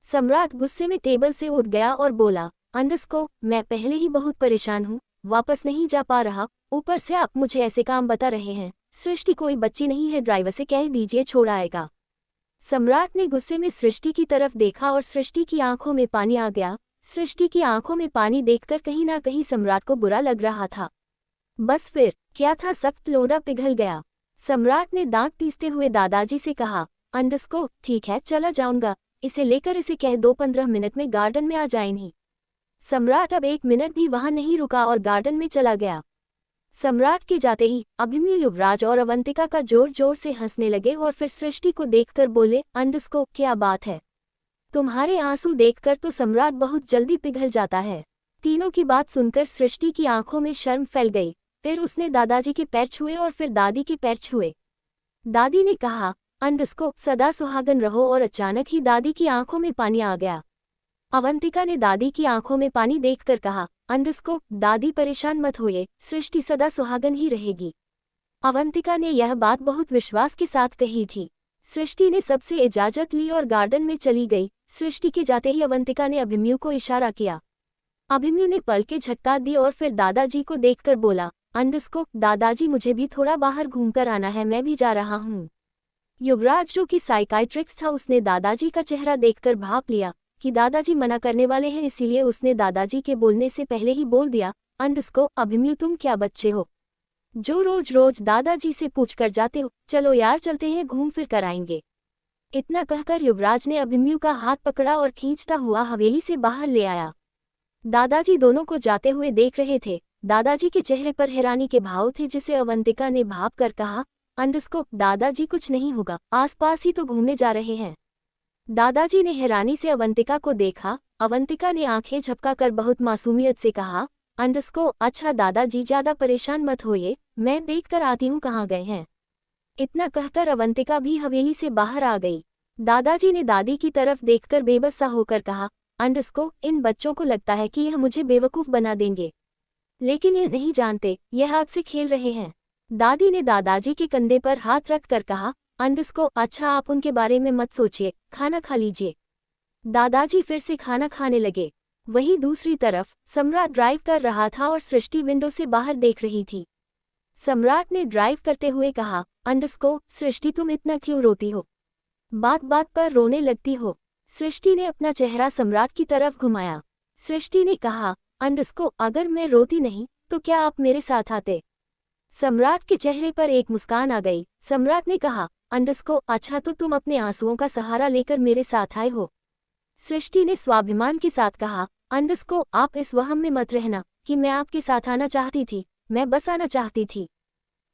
A: सम्राट गुस्से में टेबल से उठ गया और बोला, अंडस्को, मैं पहले ही बहुत परेशान हूँ, वापस नहीं जा पा रहा, ऊपर से आप मुझे ऐसे काम बता रहे हैं। सृष्टि कोई बच्ची नहीं है, ड्राइवर से कह दीजिए छोड़ आएगा। सम्राट ने गुस्से में सृष्टि की तरफ देखा और सृष्टि की आंखों में पानी आ गया। सृष्टि की आंखों में पानी देखकर कहीं ना कहीं सम्राट को बुरा लग रहा था। बस फिर क्या था, सख्त लोढ़ा पिघल गया। सम्राट ने दांत पीसते हुए दादाजी से कहा, अंडस्को ठीक है चला जाऊंगा, इसे लेकर इसे कह दो 15 मिनट में गार्डन में आ जाए नहीं। सम्राट अब 1 मिनट भी वहां नहीं रुका और गार्डन में चला गया। सम्राट के जाते ही अभिमन्यु, युवराज और अवंतिका का जोर जोर से हंसने लगे और फिर सृष्टि को देखकर बोले, अंडस्को क्या बात है, तुम्हारे आंसू देखकर तो सम्राट बहुत जल्दी पिघल जाता है। तीनों की बात सुनकर सृष्टि की आंखों में शर्म फैल गई। फिर उसने दादाजी के पैर छुए और फिर दादी के पैर छुए। दादी ने कहा, अंडस्को सदा सुहागन रहो, और अचानक ही दादी की आंखों में पानी आ गया। अवंतिका ने दादी की आंखों में पानी देखकर कहा, अंडस्को दादी परेशान मत होइए, सृष्टि सदा सुहागन ही रहेगी। अवंतिका ने यह बात बहुत विश्वास के साथ कही थी। सृष्टि ने सबसे इजाजत ली और गार्डन में चली गई। सृष्टि के जाते ही अवंतिका ने अभिमन्यु को इशारा किया। अभिमन्यु ने पल के झटका दी और फिर दादाजी को देखकर बोला, अंडस्को दादाजी मुझे भी थोड़ा बाहर घूमकर आना है, मैं भी जा रहा हूँ। युवराज जो कि साइकाइट्रिस्ट था, उसने दादाजी का चेहरा देखकर भाप लिया कि दादाजी मना करने वाले हैं, इसीलिए उसने दादाजी के बोलने से पहले ही बोल दिया, अंडस्को अभिमन्यु तुम क्या बच्चे हो जो रोज रोज दादाजी से पूछ कर जाते हो, चलो यार चलते हैं, घूम फिर कर आएंगे। इतना कहकर युवराज ने अभिमन्यु का हाथ पकड़ा और खींचता हुआ हवेली से बाहर ले आया। दादाजी दोनों को जाते हुए देख रहे थे। दादाजी के चेहरे पर हैरानी के भाव थे, जिसे अवंतिका ने भाप कर कहा, अंडस्को दादाजी कुछ नहीं होगा, आसपास ही तो घूमने जा रहे हैं। दादाजी ने हैरानी से अवंतिका को देखा। अवंतिका ने आंखें झपकाकर बहुत मासूमियत से कहा, अंडस्को अच्छा दादाजी ज्यादा परेशान मत होइए, मैं देखकर आती हूँ कहाँ गए हैं। इतना कहकर अवंतिका भी हवेली से बाहर आ गई। दादाजी ने दादी की तरफ देखकर बेबस सा होकर कहा, अंडस्को इन बच्चों को लगता है कि यह मुझे बेवकूफ़ बना देंगे, लेकिन ये नहीं जानते यह आग से खेल रहे हैं। दादी ने दादाजी के कंधे पर हाथ रख कर कहा, अंडस्को अच्छा आप उनके बारे में मत सोचिए, खाना खा लीजिए। दादाजी फिर से खाना खाने लगे। वहीं दूसरी तरफ सम्राट ड्राइव कर रहा था और सृष्टि विंडो से बाहर देख रही थी। सम्राट ने ड्राइव करते हुए कहा, अंडस्को सृष्टि तुम इतना क्यों रोती हो, बात बात पर रोने लगती हो। सृष्टि ने अपना चेहरा सम्राट की तरफ घुमाया। सृष्टि ने कहा, अंडस्को अगर मैं रोती नहीं तो क्या आप मेरे साथ आते। सम्राट के चेहरे पर एक मुस्कान आ गई। सम्राट ने कहा, अंडस्को अच्छा तो तुम अपने आंसुओं का सहारा लेकर मेरे साथ आए हो। सृष्टि ने स्वाभिमान के साथ कहा, अंडस्को आप इस वहम में मत रहना कि मैं आपके साथ आना चाहती थी, मैं बस आना चाहती थी।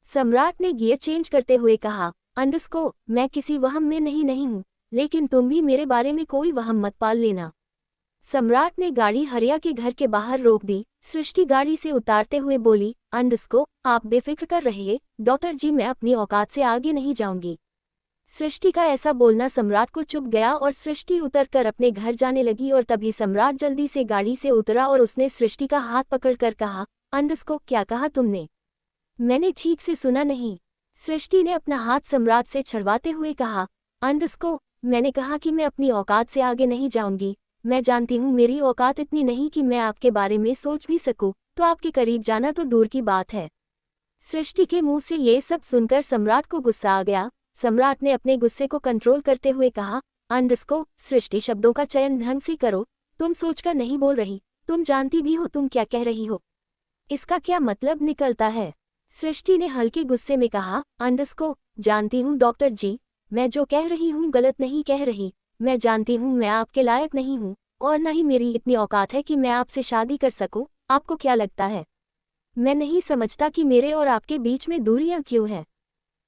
A: सम्राट ने गियर चेंज करते हुए कहा, अंडस्को मैं किसी वहम में नहीं हूँ, लेकिन तुम भी मेरे बारे में कोई वहम मत पाल लेना। सम्राट ने गाड़ी हरिया के घर के बाहर रोक दी। सृष्टि गाड़ी से उतारते हुए बोली, अंडस्को आप बेफिक्र कर रहिए, डॉक्टर जी मैं अपनी औकात से आगे नहीं जाऊंगी। सृष्टि का ऐसा बोलना सम्राट को चुभ गया और सृष्टि उतरकर अपने घर जाने लगी और तभी सम्राट जल्दी से गाड़ी से उतरा और उसने सृष्टि का हाथ पकड़कर कहा, अंडस्को क्या कहा तुमने, मैंने ठीक से सुना नहीं। सृष्टि ने अपना हाथ सम्राट से छुड़वाते हुए कहा, अंडस्को मैंने कहा कि मैं अपनी औकात से आगे नहीं जाऊंगी, मैं जानती हूँ मेरी औकात इतनी नहीं कि मैं आपके बारे में सोच भी सकूं, तो आपके करीब जाना तो दूर की बात है। सृष्टि के मुंह से ये सब सुनकर सम्राट को गुस्सा आ गया। सम्राट ने अपने गुस्से को कंट्रोल करते हुए कहा, अंडस्को सृष्टि शब्दों का चयन ढंग से करो, तुम सोचकर नहीं बोल रही, तुम जानती भी हो तुम क्या कह रही हो, इसका क्या मतलब निकलता है। सृष्टि ने हल्के गुस्से में कहा, अंडस्को जानती हूँ डॉक्टर जी, मैं जो कह रही हूँ गलत नहीं कह रही, मैं जानती हूँ मैं आपके लायक नहीं हूँ और न ही मेरी इतनी औकात है कि मैं आपसे शादी कर सकूँ। आपको क्या लगता है मैं नहीं समझता कि मेरे और आपके बीच में दूरियां क्यों हैं?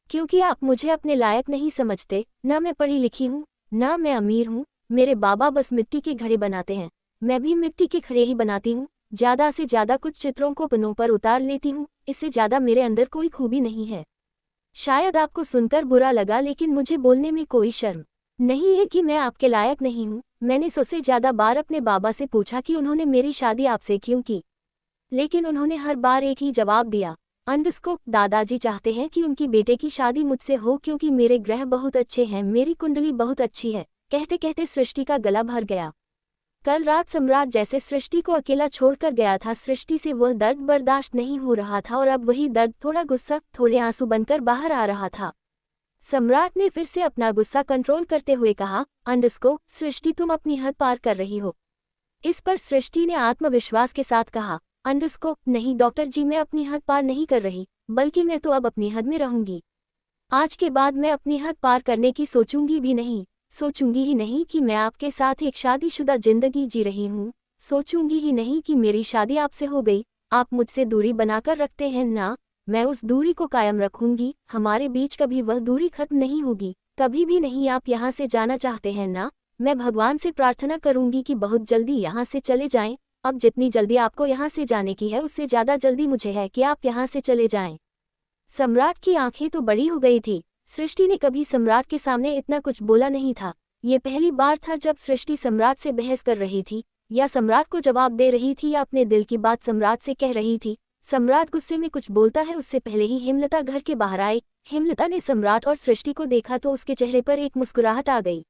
A: क्योंकि आप मुझे अपने लायक नहीं समझते, न मैं पढ़ी लिखी हूँ न मैं अमीर हूँ, मेरे बाबा बस मिट्टी के घड़े बनाते हैं, मैं भी मिट्टी के घड़े ही बनाती हूँ, ज़्यादा से ज़्यादा कुछ चित्रों को पन्नों पर उतार लेती हूँ, इससे ज़्यादा मेरे अंदर कोई खूबी नहीं है। शायद आपको सुनकर बुरा लगा, लेकिन मुझे बोलने में कोई शर्म नहीं है कि मैं आपके लायक नहीं हूँ। मैंने 100 से ज़्यादा बार अपने बाबा से पूछा कि उन्होंने मेरी शादी आपसे क्यों की, लेकिन उन्होंने हर बार एक ही जवाब दिया, अंडस्को दादाजी चाहते हैं कि उनकी बेटे की शादी मुझसे हो क्योंकि मेरे ग्रह बहुत अच्छे हैं, मेरी कुंडली बहुत अच्छी है। कहते कहते सृष्टि का गला भर गया। कल रात सम्राट जैसे सृष्टि को अकेला छोड़कर गया था। सृष्टि से वह दर्द बर्दाश्त नहीं हो रहा था और अब वही दर्द थोड़ा गुस्सा, थोड़े आंसू बनकर बाहर आ रहा था। सम्राट ने फिर से अपना गुस्सा कंट्रोल करते हुए कहा, अंडस्को, सृष्टि तुम अपनी हद पार कर रही हो। इस पर सृष्टि ने आत्मविश्वास के साथ कहा, अंडस्को, नहीं डॉक्टर जी, मैं अपनी हद पार नहीं कर रही, बल्कि मैं तो अब अपनी हद में रहूंगी। आज के बाद मैं अपनी हद पार करने की सोचूंगी ही नहीं कि मैं आपके साथ एक शादीशुदा जिंदगी जी रही हूँ। सोचूंगी ही नहीं कि मेरी शादी आपसे हो गई। आप मुझसे दूरी बनाकर रखते हैं ना, मैं उस दूरी को कायम रखूंगी। हमारे बीच कभी वह दूरी खत्म नहीं होगी, कभी भी नहीं। आप यहाँ से जाना चाहते हैं ना, मैं भगवान से प्रार्थना करूंगी कि बहुत जल्दी यहाँ से चले जाएं। अब जितनी जल्दी आपको यहाँ से जाने की है, उससे ज़्यादा जल्दी मुझे है कि आप यहाँ से चले जाएं। सम्राट की आंखें तो बड़ी हो गई थी। सृष्टि ने कभी सम्राट के सामने इतना कुछ बोला नहीं था। ये पहली बार था जब सृष्टि सम्राट से बहस कर रही थी, या सम्राट को जवाब दे रही थी, या अपने दिल की बात सम्राट से कह रही थी। सम्राट गुस्से में कुछ बोलता है उससे पहले ही हेमलता घर के बाहर आई। हेमलता ने सम्राट और सृष्टि को देखा तो उसके चेहरे पर एक मुस्कुराहट आ गई।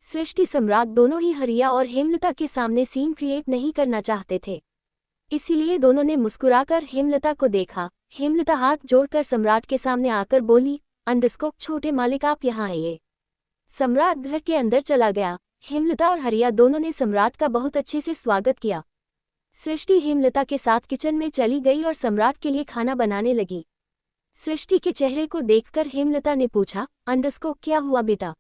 A: सृष्टि सम्राट दोनों ही हरिया और हेमलता के सामने सीन क्रिएट नहीं करना चाहते थे, इसीलिए दोनों ने मुस्कुराकर हेमलता को देखा। हेमलता हाथ जोड़कर सम्राट के सामने आकर बोली, अंडस्को, छोटे मालिक आप यहाँ आइए। सम्राट घर के अंदर चला गया। हेमलता और हरिया दोनों ने सम्राट का बहुत अच्छे से स्वागत किया। सृष्टि हेमलता के साथ किचन में चली गई और सम्राट के लिए खाना बनाने लगी। सृष्टि के चेहरे को देखकर हेमलता ने पूछा, अंडस्को, क्या हुआ बेटा?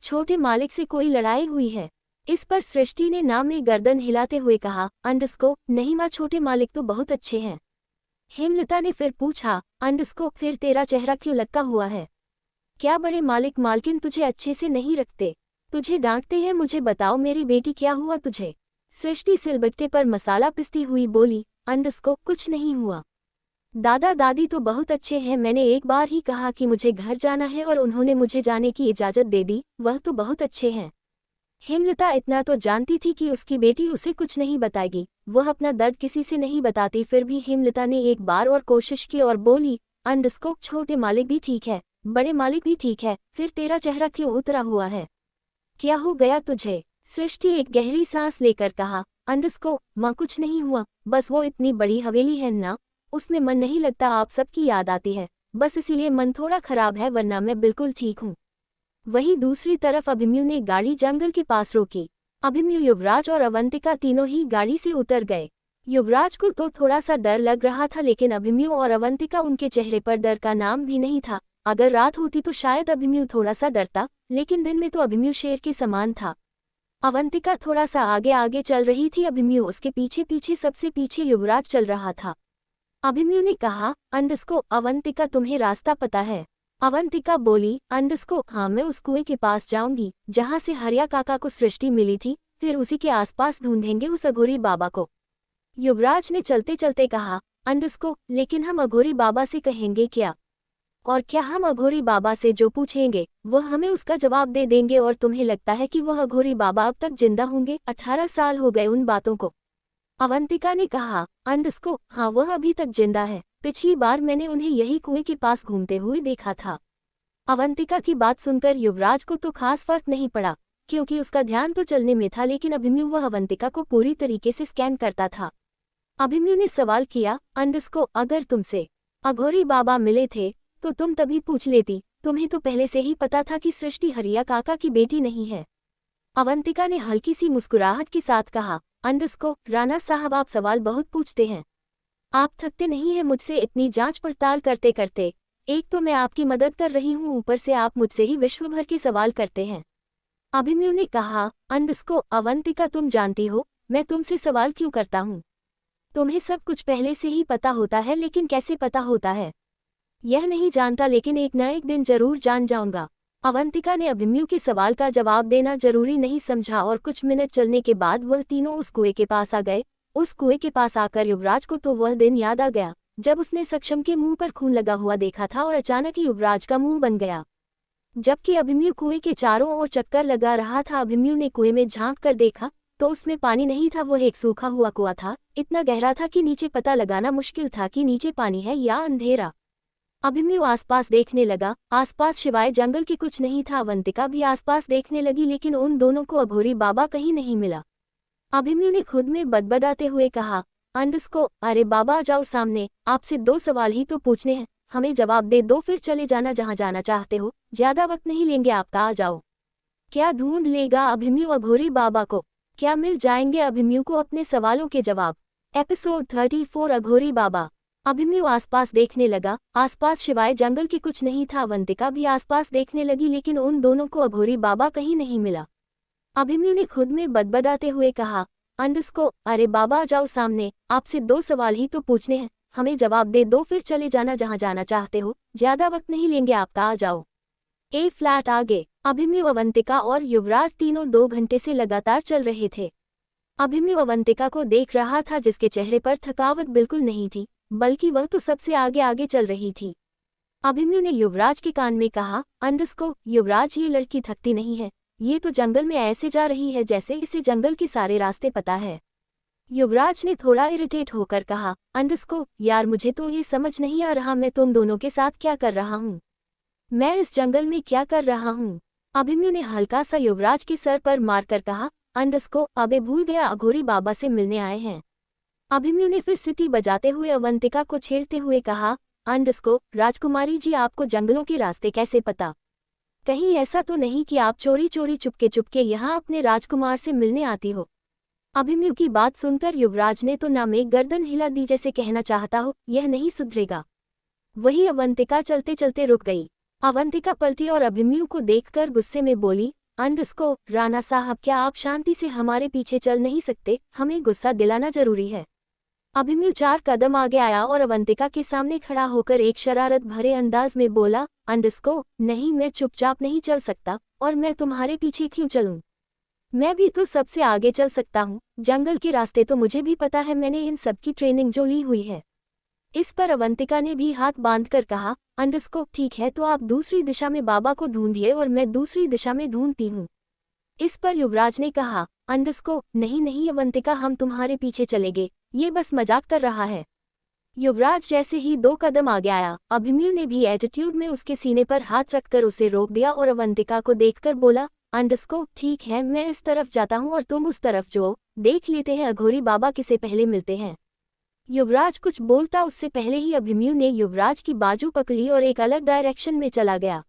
A: छोटे मालिक से कोई लड़ाई हुई है? इस पर सृष्टि ने नाम में गर्दन हिलाते हुए कहा, अंडस्को, नहीं माँ, छोटे मालिक तो बहुत अच्छे हैं। हेमलता ने फिर पूछा, अंडस्को, फिर तेरा चेहरा क्यों लटका हुआ है? क्या बड़े मालिक मालकिन तुझे अच्छे से नहीं रखते? तुझे डांटते हैं? मुझे बताओ मेरी बेटी, क्या हुआ तुझे? सृष्टि सिलबट्टे पर मसाला पिसती हुई बोली, अंडस्को, कुछ नहीं हुआ। दादा दादी तो बहुत अच्छे हैं। मैंने एक बार ही कहा कि मुझे घर जाना है और उन्होंने मुझे जाने की इजाज़त दे दी। वह तो बहुत अच्छे हैं। हेमलता इतना तो जानती थी कि उसकी बेटी उसे कुछ नहीं बताएगी। वह अपना दर्द किसी से नहीं बताती। फिर भी हेमलता ने एक बार और कोशिश की और बोली, अंडस्को, छोटे मालिक भी ठीक है, बड़े मालिक भी ठीक है, फिर तेरा चेहरा क्यों उतरा हुआ है? क्या हो गया तुझे? सृष्टि एक गहरी सांस लेकर कहा, अंडस्को, माँ, कुछ नहीं हुआ, बस वो इतनी बड़ी हवेली है ना, उसमें मन नहीं लगता, आप सबकी याद आती है, बस इसीलिए मन थोड़ा खराब है, वरना मैं बिल्कुल ठीक हूँ। वहीं दूसरी तरफ अभिमन्यु ने गाड़ी जंगल के पास रोकी। अभिमन्यु, युवराज और अवंतिका तीनों ही गाड़ी से उतर गए। युवराज को तो थोड़ा सा डर लग रहा था, लेकिन अभिमन्यु और अवंतिका, उनके चेहरे पर डर का नाम भी नहीं था। अगर रात होती तो शायद अभिमन्यु थोड़ा सा डरता, लेकिन दिन में तो अभिमन्यु शेर के समान था। अवंतिका थोड़ा सा आगे आगे चल रही थी, अभिमन्यु उसके पीछे पीछे, सबसे पीछे युवराज चल रहा था। अभिमन्यु ने कहा, अंडस्को, अवंतिका, तुम्हें रास्ता पता है? अवंतिका बोली, अंडस्को, हाँ, मैं उस कुएं के पास जाऊंगी जहाँ से हरिया काका को सृष्टि मिली थी, फिर उसी के आसपास ढूंढेंगे उस अघोरी बाबा को। युवराज ने चलते चलते कहा, अंडस्को, लेकिन हम अघोरी बाबा से कहेंगे क्या? और क्या हम अघोरी बाबा से जो पूछेंगे वह हमें उसका जवाब दे देंगे? और तुम्हें लगता है कि वह अघोरी बाबा अब तक जिंदा होंगे? 18 साल हो गए उन बातों को। अवंतिका ने कहा, अंडस्को, हाँ, वह अभी तक जिंदा है। पिछली बार मैंने उन्हें यही कुएं के पास घूमते हुए देखा था। अवंतिका की बात सुनकर युवराज को तो खास फर्क नहीं पड़ा, क्योंकि उसका ध्यान तो चलने में था, लेकिन अभिमन्यु वह अवंतिका को पूरी तरीके से स्कैन करता था। अभिमन्यु ने सवाल किया, अंडस्को, अगर तुमसे अघोरी बाबा मिले थे तो तुम तभी पूछ लेती, तुम्हें तो पहले से ही पता था कि सृष्टि हरिया काका की बेटी नहीं है। अवंतिका ने हल्की सी मुस्कुराहट के साथ कहा, अंडस्को, राणा साहब, आप सवाल बहुत पूछते हैं, आप थकते नहीं हैं मुझसे इतनी जांच पड़ताल करते करते? एक तो मैं आपकी मदद कर रही हूँ, ऊपर से आप मुझसे ही विश्व भर के सवाल करते हैं। अभिमन्यु ने कहा, अंडस्को, अवंतिका, तुम जानती हो मैं तुमसे सवाल क्यों करता हूँ? तुम्हें सब कुछ पहले से ही पता होता है, लेकिन कैसे पता होता है यह नहीं जानता, लेकिन एक न एक दिन जरूर जान जाऊंगा। अवंतिका ने अभिमन्यु के सवाल का जवाब देना जरूरी नहीं समझा और कुछ मिनट चलने के बाद वह तीनों उस कुएं के पास आ गए। उस कुएं के पास आकर युवराज को तो वह दिन याद आ गया जब उसने सक्षम के मुंह पर खून लगा हुआ देखा था और अचानक युवराज का मुंह बन गया। जबकि अभिमन्यु कुएं के चारों ओर चक्कर लगा रहा था, अभिमन्यु ने कुएं में झांक कर देखा तो उसमें पानी नहीं था, वह एक सूखा हुआ कुआं था। इतना गहरा था कि नीचे पता लगाना मुश्किल था कि नीचे पानी है या अंधेरा। अभिमन्यु आसपास देखने लगा, आसपास सिवाय जंगल के कुछ नहीं था। अवंतिका भी आसपास देखने लगी, लेकिन उन दोनों को अघोरी बाबा कहीं नहीं मिला। अभिमन्यु ने खुद में बदबदाते हुए कहा, अंडस्को, अरे बाबा आ जाओ सामने, आपसे 2 सवाल ही तो पूछने हैं, हमें जवाब दे दो फिर चले जाना जहाँ जाना चाहते हो, ज्यादा वक्त नहीं लेंगे आपका, आ जाओ। क्या ढूंढ लेगा अभिमन्यु अघोरी बाबा को? क्या मिल जाएंगे अभिमन्यु को अपने सवालों के जवाब? एपिसोड 34 अघोरी बाबा। अभिमन्यु आसपास देखने लगा, आसपास सिवाय जंगल के कुछ नहीं था। अवंतिका भी आसपास देखने लगी, लेकिन उन दोनों को अघोरी बाबा कहीं नहीं मिला। अभिमन्यु ने खुद में बदबदाते हुए कहा, अंडस्को, अरे बाबा आ जाओ सामने, आपसे 2 सवाल ही तो पूछने हैं, हमें जवाब दे दो फिर चले जाना जहाँ जाना चाहते हो, ज्यादा वक्त नहीं लेंगे आपका, आ जाओ। ए फ्लैट आगे। अभिमन्यु, अवंतिका और युवराज तीनों 2 घंटे से लगातार चल रहे थे। अभिमन्यु अवंतिका को देख रहा था, जिसके चेहरे पर थकावट बिल्कुल नहीं थी, बल्कि वह तो सबसे आगे आगे चल रही थी। अभिमन्यु ने युवराज के कान में कहा, अंडस्को, युवराज, ये लड़की थकती नहीं है, ये तो जंगल में ऐसे जा रही है जैसे इसे जंगल के सारे रास्ते पता है। युवराज ने थोड़ा इरिटेट होकर कहा, अंडस्को, यार मुझे तो ये समझ नहीं आ रहा मैं तुम दोनों के साथ क्या कर रहा हूँ, मैं इस जंगल में क्या कर रहा हूँ। अभिमन्यु ने हल्का सा युवराज के सर पर मारकर कहा, अंडस्को, अबे भूल गया अघोरी बाबा से मिलने आए हैं। अभिमन्यु ने फिर सीटी बजाते हुए अवंतिका को छेड़ते हुए कहा, अंडस्को, राजकुमारी जी, आपको जंगलों के रास्ते कैसे पता? कहीं ऐसा तो नहीं कि आप चोरी चोरी चुपके चुपके यहाँ अपने राजकुमार से मिलने आती हो? अभिमन्यु की बात सुनकर युवराज ने तो नाम एक गर्दन हिला दी, जैसे कहना चाहता हो यह नहीं सुधरेगा। वही अवंतिका चलते चलते रुक गई। अवंतिका पलटी और अभिमन्यु को देखकर गुस्से में बोली, अंडस्को, राणा साहब, क्या आप शांति से हमारे पीछे चल नहीं सकते? हमें गुस्सा दिलाना जरूरी है। अभिमन्यु 4 कदम आगे आया और अवंतिका के सामने खड़ा होकर एक शरारत भरे अंदाज में बोला, अंडस्को, नहीं, मैं चुपचाप नहीं चल सकता, और मैं तुम्हारे पीछे क्यों चलूं? मैं भी तो सबसे आगे चल सकता हूँ, जंगल के रास्ते तो मुझे भी पता है, मैंने इन सब की ट्रेनिंग जो ली हुई है। इस पर अवंतिका ने भी हाथ बांधकर कहा, अंडस्को, ठीक है, तो आप दूसरी दिशा में बाबा को ढूंढिए और मैं दूसरी दिशा में ढूंढती हूँ। इस पर युवराज ने कहा, अंडस्को, नहीं नहीं अवंतिका, हम तुम्हारे पीछे चलेंगे, ये बस मजाक कर रहा है। युवराज जैसे ही 2 कदम आगे आया, अभिमन्यु ने भी एटीट्यूड में उसके सीने पर हाथ रखकर उसे रोक दिया और अवंतिका को देखकर बोला, अंडस्को, ठीक है, मैं इस तरफ जाता हूँ और तुम उस तरफ जो, देख लेते हैं अघोरी बाबा किसे पहले मिलते हैं। युवराज कुछ बोलता उससे पहले ही अभिमन्यु ने युवराज की बाजू पकड़ी और एक अलग डायरेक्शन में चला गया।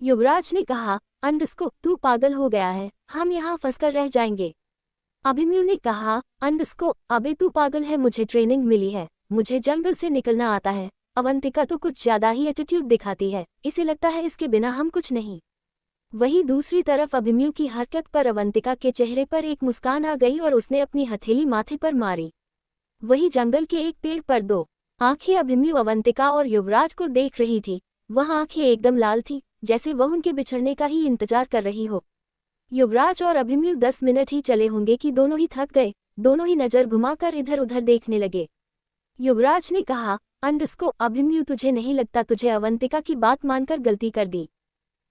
A: युवराज ने कहा, अंडस्को, तू पागल हो गया है, हम यहाँ फंसकर रह जाएंगे। अभिमन्यु ने कहा, अंडस्को, अबे तू पागल है, मुझे ट्रेनिंग मिली है, मुझे जंगल से निकलना आता है। अवंतिका तो कुछ ज्यादा ही एटीट्यूड दिखाती है, इसे लगता है इसके बिना हम कुछ नहीं। वहीं दूसरी तरफ अभिमन्यु की हरकत पर अवंतिका के चेहरे पर एक मुस्कान आ गई और उसने अपनी हथेली माथे पर मारी। वही जंगल के एक पेड़ पर 2 आंखें अभिमन्यु, अवंतिका और युवराज को देख रही थी। वह आंखें एकदम लाल थी, जैसे वह उनके बिछड़ने का ही इंतजार कर रही हो। युवराज और अभिमन्यु 10 मिनट ही चले होंगे कि दोनों ही थक गए, दोनों ही नजर घुमाकर इधर उधर देखने लगे। युवराज ने कहा, अंडस्को, अभिमन्यु, तुझे नहीं लगता तुझे अवंतिका की बात मानकर गलती कर दी?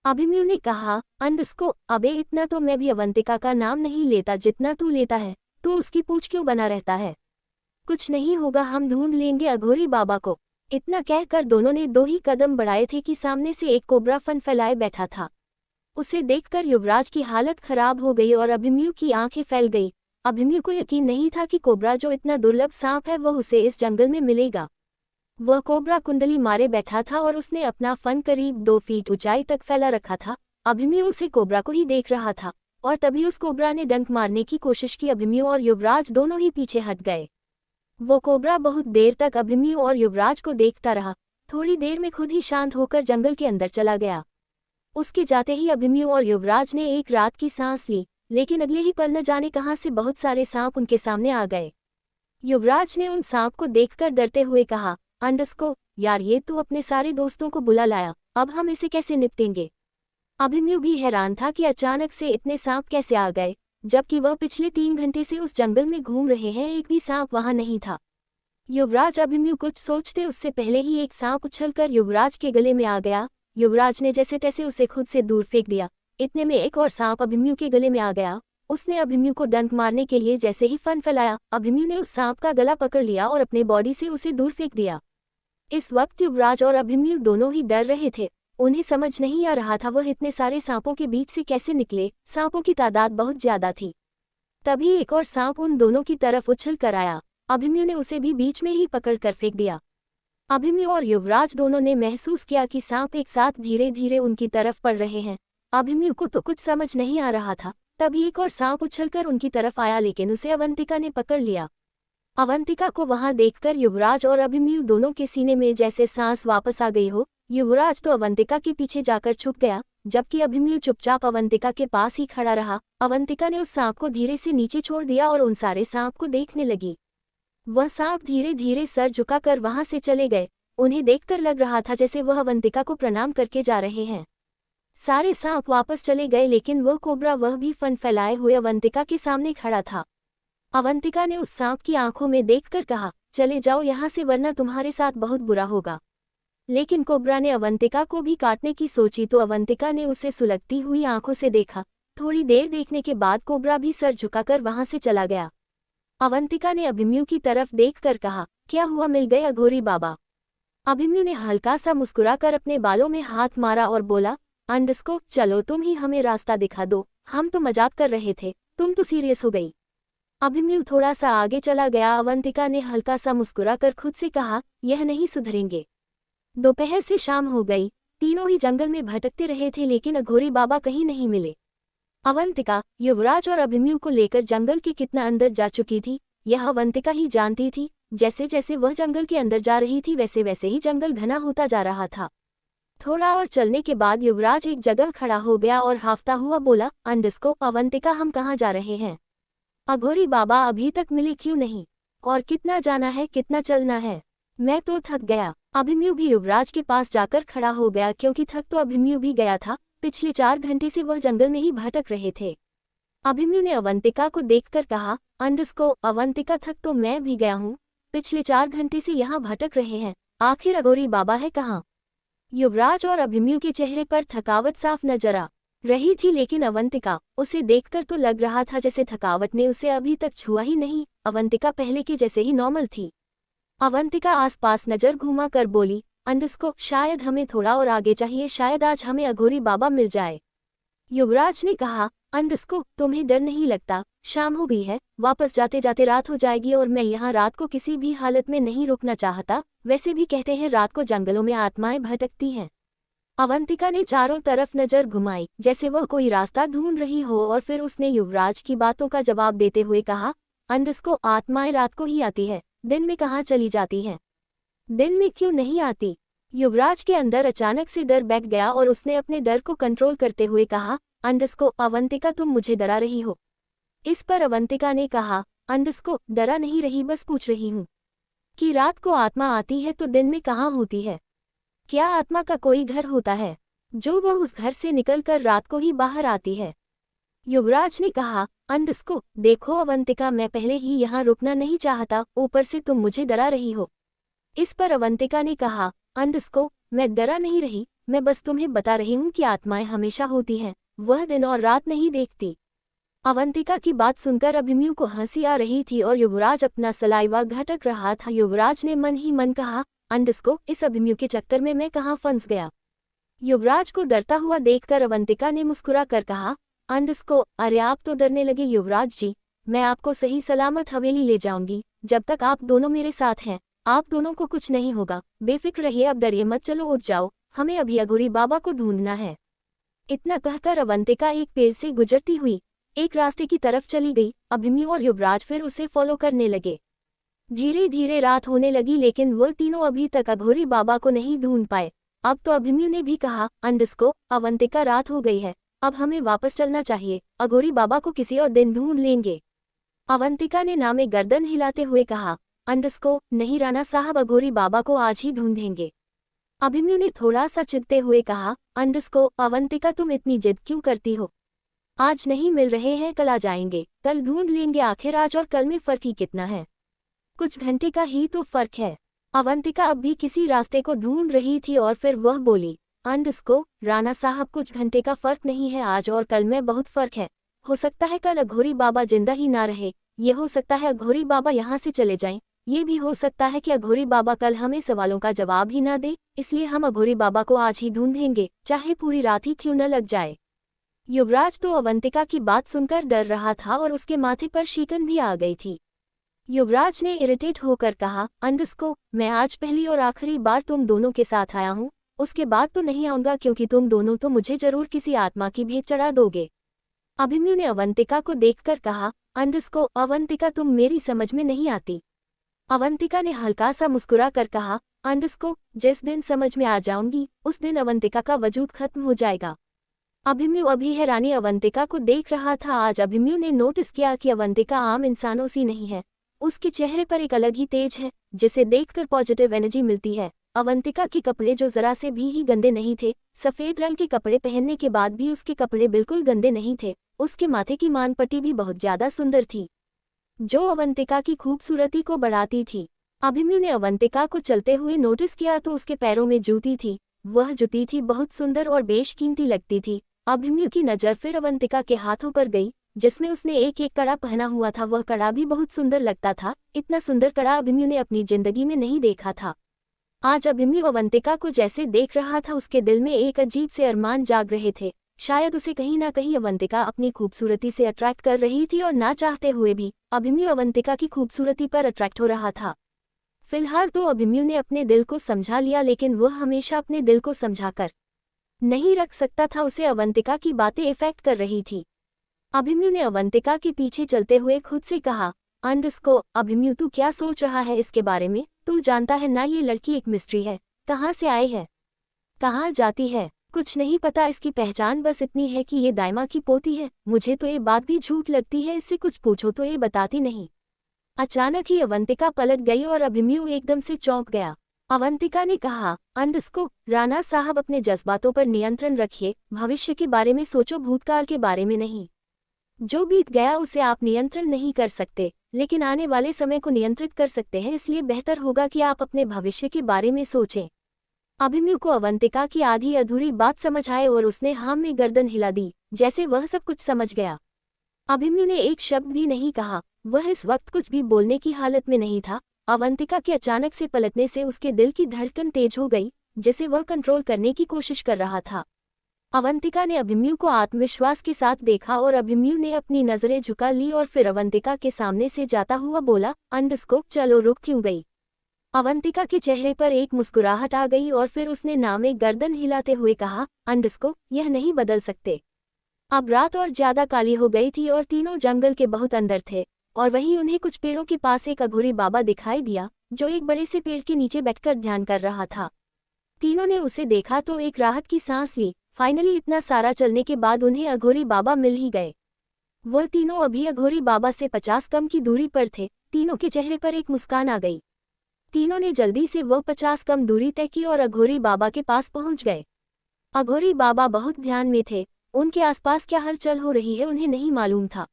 A: अभिमन्यु ने कहा, अंडस्को, अबे इतना तो मैं भी अवंतिका का नाम नहीं लेता जितना तू लेता है, तू उसकी पूंछ क्यों बना रहता है? कुछ नहीं होगा, हम ढूंढ लेंगे अघोरी बाबा को। इतना कहकर दोनों ने 2 ही कदम बढ़ाए थे कि सामने से एक कोबरा फन फैलाए बैठा था। उसे देखकर युवराज की हालत खराब हो गई और अभिमन्यु की आंखें फैल गई। अभिमन्यु को यकीन नहीं था कि कोबरा, जो इतना दुर्लभ सांप है, वह उसे इस जंगल में मिलेगा। वह कोबरा कुंडली मारे बैठा था और उसने अपना फन करीब 2 फीट ऊंचाई तक फैला रखा था। अभिमन्यु उसे कोबरा को ही देख रहा था और तभी उस कोबरा ने डंक मारने की कोशिश की। अभिमन्यु और युवराज दोनों ही पीछे हट गए। वो कोबरा बहुत देर तक अभिमन्यु और युवराज को देखता रहा, थोड़ी देर में खुद ही शांत होकर जंगल के अंदर चला गया। उसके जाते ही अभिमन्यु और युवराज ने एक रात की सांस ली, लेकिन अगले ही पल न जाने कहां से बहुत सारे सांप उनके सामने आ गए। युवराज ने उन सांप को देखकर डरते हुए कहा, अंडस्को, यार, ये तू अपने सारे दोस्तों को बुला लाया, अब हम इसे कैसे निपटेंगे? अभिमन्यु भी हैरान था कि अचानक से इतने सांप कैसे आ गए, जबकि वह पिछले 3 घंटे से उस जंगल में घूम रहे हैं, एक भी सांप वहां नहीं था। युवराज अभिमन्यु कुछ सोचते उससे पहले ही एक सांप उछलकर युवराज के गले में आ गया। युवराज ने जैसे तैसे उसे खुद से दूर फेंक दिया। इतने में एक और सांप अभिमन्यु के गले में आ गया। उसने अभिमन्यु को डंक मारने के लिए जैसे ही फन फैलाया, अभिमन्यु ने उस सांप का गला पकड़ लिया और अपने बॉडी से उसे दूर फेंक दिया। इस वक्त युवराज और अभिमन्यु दोनों ही डर रहे थे। उन्हें समझ नहीं आ रहा था वह इतने सारे सांपों के बीच से कैसे निकले। सांपों की तादाद बहुत ज्यादा थी। तभी एक और सांप उन दोनों की तरफ उछल कर आया। अभिमन्यु ने उसे भी बीच में ही पकड़ कर फेंक दिया। अभिमन्यु और युवराज दोनों ने महसूस किया कि सांप एक साथ धीरे धीरे उनकी तरफ पड़ रहे हैं। अभिमन्यु को तो कुछ समझ नहीं आ रहा था। तभी एक और सांप उछलकर उनकी तरफ आया, लेकिन उसे अवंतिका ने पकड़ लिया। अवंतिका को वहां देखकर युवराज और अभिमन्यु दोनों के सीने में जैसे सांस वापस आ गई हो। युवराज तो अवंतिका के पीछे जाकर छुप गया, जबकि अभिमन्यु चुपचाप अवंतिका के पास ही खड़ा रहा। अवंतिका ने उस सांप को धीरे से नीचे छोड़ दिया और उन सारे सांप को देखने लगी। वह सांप धीरे धीरे सर झुकाकर वहां से चले गए। उन्हें देखकर लग रहा था जैसे वह अवंतिका को प्रणाम करके जा रहे हैं। सारे सांप वापस चले गए, लेकिन वह कोबरा वह भी फन फैलाए हुए अवंतिका के सामने खड़ा था। अवंतिका ने उस सांप की आंखों में देखकर कहा, चले जाओ यहाँ से, वरना तुम्हारे साथ बहुत बुरा होगा। लेकिन कोबरा ने अवंतिका को भी काटने की सोची तो अवंतिका ने उसे सुलगती हुई आंखों से देखा। थोड़ी देर देखने के बाद कोबरा भी सर झुकाकर वहां से चला गया। अवंतिका ने अभिमन्यु की तरफ देखकर कहा, क्या हुआ, मिल गए अघोरी बाबा? अभिमन्यु ने हल्का सा मुस्कुराकर अपने बालों में हाथ मारा और बोला, अंडस्को, चलो तुम ही हमें रास्ता दिखा दो, हम तो मजाक कर रहे थे, तुम तो सीरियस हो गई। अभिमन्यु थोड़ा सा आगे चला गया। अवंतिका ने हल्का सा मुस्कुराकर खुद से कहा, यह नहीं सुधरेंगे। दोपहर से शाम हो गई। तीनों ही जंगल में भटकते रहे थे, लेकिन अघोरी बाबा कहीं नहीं मिले। अवंतिका युवराज और अभिमन्यु को लेकर जंगल के कितना अंदर जा चुकी थी, यह अवंतिका ही जानती थी। जैसे जैसे वह जंगल के अंदर जा रही थी, वैसे वैसे ही जंगल घना होता जा रहा था। थोड़ा और चलने के बाद युवराज एक जगह खड़ा हो गया और हाफता हुआ बोला, अंडस्को, अवंतिका, हम कहाँ जा रहे हैं? अघोरी बाबा अभी तक मिले क्यों नहीं? और कितना जाना है, कितना चलना है? मैं तो थक गया। अभिमन्यु भी युवराज के पास जाकर खड़ा हो गया, क्योंकि थक तो अभिमन्यु भी गया था। पिछले 4 घंटे से वह जंगल में ही भटक रहे थे। अभिमन्यु ने अवंतिका को देखकर कहा, अंडस्को, अवंतिका, थक तो मैं भी गया हूँ। पिछले 4 घंटे से यहाँ भटक रहे हैं, आखिर अघोरी बाबा है कहाँ? युवराज और अभिमन्यु के चेहरे पर थकावट साफ नजर आ रही थी, लेकिन अवंतिका, उसे देखकर तो लग रहा था जैसे थकावट ने उसे अभी तक छुआ ही नहीं। अवंतिका पहले के जैसे ही नॉर्मल थी। अवंतिका आसपास नजर घुमा कर बोली, अंडस्को, शायद हमें थोड़ा और आगे चाहिए, शायद आज हमें अघोरी बाबा मिल जाए। युवराज ने कहा, अंडस्को, तुम्हें डर नहीं लगता? शाम हो गई है, वापस जाते जाते रात हो जाएगी और मैं यहाँ रात को किसी भी हालत में नहीं रुकना चाहता। वैसे भी कहते हैं रात को जंगलों में आत्माएं भटकती हैं। अवंतिका ने चारों तरफ नजर घुमाई, जैसे वह कोई रास्ता ढूंढ रही हो, और फिर उसने युवराज की बातों का जवाब देते हुए कहा, अंडस्को, आत्माएं रात को ही आती है, दिन में कहाँ चली जाती हैं? दिन में क्यों नहीं आती? युवराज के अंदर अचानक से डर बैठ गया और उसने अपने डर को कंट्रोल करते हुए कहा, अंडस्को, अवंतिका, तुम मुझे डरा रही हो। इस पर अवंतिका ने कहा, अंडस्को, डरा नहीं रही, बस पूछ रही हूँ कि रात को आत्मा आती है तो दिन में कहाँ होती है? क्या आत्मा का कोई घर होता है जो वह उस घर से निकलकर रात को ही बाहर आती है? युवराज ने कहा, अंडस्को, देखो अवंतिका, मैं पहले ही यहाँ रुकना नहीं चाहता, ऊपर से तुम मुझे डरा रही हो। इस पर अवंतिका ने कहा, अंडस्को, मैं डरा नहीं रही, मैं बस तुम्हें बता रही हूँ कि आत्माएं हमेशा होती हैं, वह दिन और रात नहीं देखती। अवंतिका की बात सुनकर अभिमन्यु को हंसी आ रही थी और युवराज अपना सलाइवा घटक रहा था। युवराज ने मन ही मन कहा, अंडस्को, इस अभिमन्यु के चक्कर में मैं कहाँ फंस गया। युवराज को डरता हुआ देखकर अवंतिका ने मुस्कुरा कर कहा, अंडस्को, अरे आप तो डरने लगे युवराज जी, मैं आपको सही सलामत हवेली ले जाऊंगी। जब तक आप दोनों मेरे साथ हैं, आप दोनों को कुछ नहीं होगा, बेफिक्र रहिए, अब डरिए मत, चलो उठ जाओ, हमें अभी अघोरी बाबा को ढूंढना है। इतना कहकर अवंतिका एक पेड़ से गुजरती हुई एक रास्ते की तरफ चली गई। अभिमन्यु और युवराज फिर उसे फॉलो करने लगे। धीरे धीरे रात होने लगी, लेकिन वह तीनों अभी तक अघोरी बाबा को नहीं ढूंढ पाए। अब तो अभिमन्यु ने भी कहा, अंडस्को, अवंतिका, रात हो गई है, अब हमें वापस चलना चाहिए, अघोरी बाबा को किसी और दिन ढूंढ लेंगे। अवंतिका ने ना में गर्दन हिलाते हुए कहा, अंडस्को, नहीं राणा साहब, अघोरी बाबा को आज ही ढूंढेंगे। अभिमन्यु ने थोड़ा सा चिढ़ते हुए कहा, अंडस्को, अवंतिका, तुम इतनी जिद क्यों करती हो? आज नहीं मिल रहे हैं, कल आ जाएंगे, कल ढूंढ लेंगे, आखिर आज और कल में फर्क ही कितना है, कुछ घंटे का ही तो फर्क है। अवंतिका अब भी किसी रास्ते को ढूंढ रही थी और फिर वह बोली, अंडस्को, राणा साहब, कुछ घंटे का फर्क नहीं है, आज और कल में बहुत फर्क है। हो सकता है कल अघोरी बाबा जिंदा ही ना रहे, ये हो सकता है अघोरी बाबा यहाँ से चले जाएं, ये भी हो सकता है कि अघोरी बाबा कल हमें सवालों का जवाब ही ना दे, इसलिए हम अघोरी बाबा को आज ही ढूंढेंगे, चाहे पूरी रात ही क्यों न लग जाए। युवराज तो अवंतिका की बात सुनकर डर रहा था और उसके माथे पर शिकन भी आ गई थी। युवराज ने इरिटेट होकर कहा, अंडस्को, मैं आज पहली और आखिरी बार तुम दोनों के साथ आया हूँ, उसके बाद तो नहीं आऊंगा क्योंकि तुम दोनों तो मुझे जरूर किसी आत्मा की भेंट चढ़ा दोगे। अभिमन्यु ने अवंतिका को देखकर कहा, अंडस्को, अवंतिका तुम मेरी समझ में नहीं आती। अवंतिका ने हल्का सा मुस्कुरा कर कहा, अंडस्को, जिस दिन समझ में आ जाऊंगी उस दिन अवंतिका का वजूद खत्म हो जाएगा। अभिमन्यु अभी हैरानी अवंतिका को देख रहा था। आज अभिमन्यु ने नोटिस किया कि अवंतिका आम इंसानों सी नहीं है, उसके चेहरे पर एक अलग ही तेज है जिसे देखकर पॉजिटिव एनर्जी मिलती है। अवंतिका के कपड़े जो जरा से भी गंदे नहीं थे, सफेद रंग के कपड़े पहनने के बाद भी उसके कपड़े बिल्कुल गंदे नहीं थे। उसके माथे की मानपट्टी भी बहुत ज्यादा सुंदर थी, जो अवंतिका की खूबसूरती को बढ़ाती थी। अभिमन्यु ने अवंतिका को चलते हुए नोटिस किया तो उसके पैरों में जूती थी। वह जूती थी बहुत सुंदर और बेशकीमती लगती थी। अभिमन्यु की नज़र फिर अवंतिका के हाथों पर गई जिसमें उसने एक एक कड़ा पहना हुआ था। वह कड़ा भी बहुत सुंदर लगता था। इतना सुंदर कड़ा अभिमन्यु ने अपनी जिंदगी में नहीं देखा था। आज अभिमन्यु अवंतिका को जैसे देख रहा था उसके दिल में एक अजीब से अरमान जाग रहे थे। शायद उसे कहीं ना कहीं अवंतिका अपनी खूबसूरती से अट्रैक्ट कर रही थी और ना चाहते हुए भी अभिमन्यु अवंतिका की खूबसूरती पर अट्रैक्ट हो रहा था। फिलहाल तो अभिमन्यु ने अपने दिल को समझा लिया, लेकिन वह हमेशा अपने दिल को समझाकर नहीं रख सकता था। उसे अवंतिका की बातें इफेक्ट कर रही थी। अभिमन्यु ने अवंतिका के पीछे चलते हुए खुद से कहा, अंडस्को, अभिमन्यु तू क्या सोच रहा है इसके बारे में? तू जानता है ना ये लड़की एक मिस्ट्री है। कहाँ से आई है, कहाँ जाती है, कुछ नहीं पता। इसकी पहचान बस इतनी है कि ये दाइमा की पोती है। मुझे तो ये बात भी झूठ लगती है, इससे कुछ पूछो तो ये बताती नहीं। अचानक ही अवंतिका पलट गई और अभिमन्यु एकदम से चौंक गया। अवंतिका ने कहा, अंडस्को, राणा साहब अपने जज्बातों पर नियंत्रण रखिए। भविष्य के बारे में सोचो, भूतकाल के बारे में नहीं। जो बीत गया उसे आप नियंत्रण नहीं कर सकते, लेकिन आने वाले समय को नियंत्रित कर सकते हैं। इसलिए बेहतर होगा कि आप अपने भविष्य के बारे में सोचें। अभिमन्यु को अवंतिका की आधी अधूरी बात समझ आए और उसने हाँ में गर्दन हिला दी, जैसे वह सब कुछ समझ गया। अभिमन्यु ने एक शब्द भी नहीं कहा। वह इस वक्त कुछ भी बोलने की हालत में नहीं था। अवंतिका के अचानक से पलटने से उसके दिल की धड़कन तेज हो गई, जिसे वह कंट्रोल करने की कोशिश कर रहा था। अवंतिका ने अभिमन्यु को आत्मविश्वास के साथ देखा और अभिमन्यु ने अपनी नजरें झुका ली और फिर अवंतिका के सामने से जाता हुआ बोला, अंडस्को, चलो रुक क्यों गई? अवंतिका के चेहरे पर एक मुस्कुराहट आ गई और फिर उसने नामे गर्दन हिलाते हुए कहा, अंडस्को, यह नहीं बदल सकते। अब रात और ज्यादा काली हो गई थी और तीनों जंगल के बहुत अंदर थे और वहीं उन्हें कुछ पेड़ों के पास एक अघोरी बाबा दिखाई दिया जो एक बड़े से पेड़ के नीचे बैठकर ध्यान कर रहा था। तीनों ने उसे देखा तो एक राहत की सांस ली। फाइनली इतना सारा चलने के बाद उन्हें अघोरी बाबा मिल ही गए। वह तीनों अभी अघोरी बाबा से 50 कम की दूरी पर थे। तीनों के चेहरे पर एक मुस्कान आ गई। तीनों ने जल्दी से वह 50 कम दूरी तय की और अघोरी बाबा के पास पहुंच गए। अघोरी बाबा बहुत ध्यान में थे। उनके आसपास क्या हलचल हो रही है उन्हें नहीं मालूम था।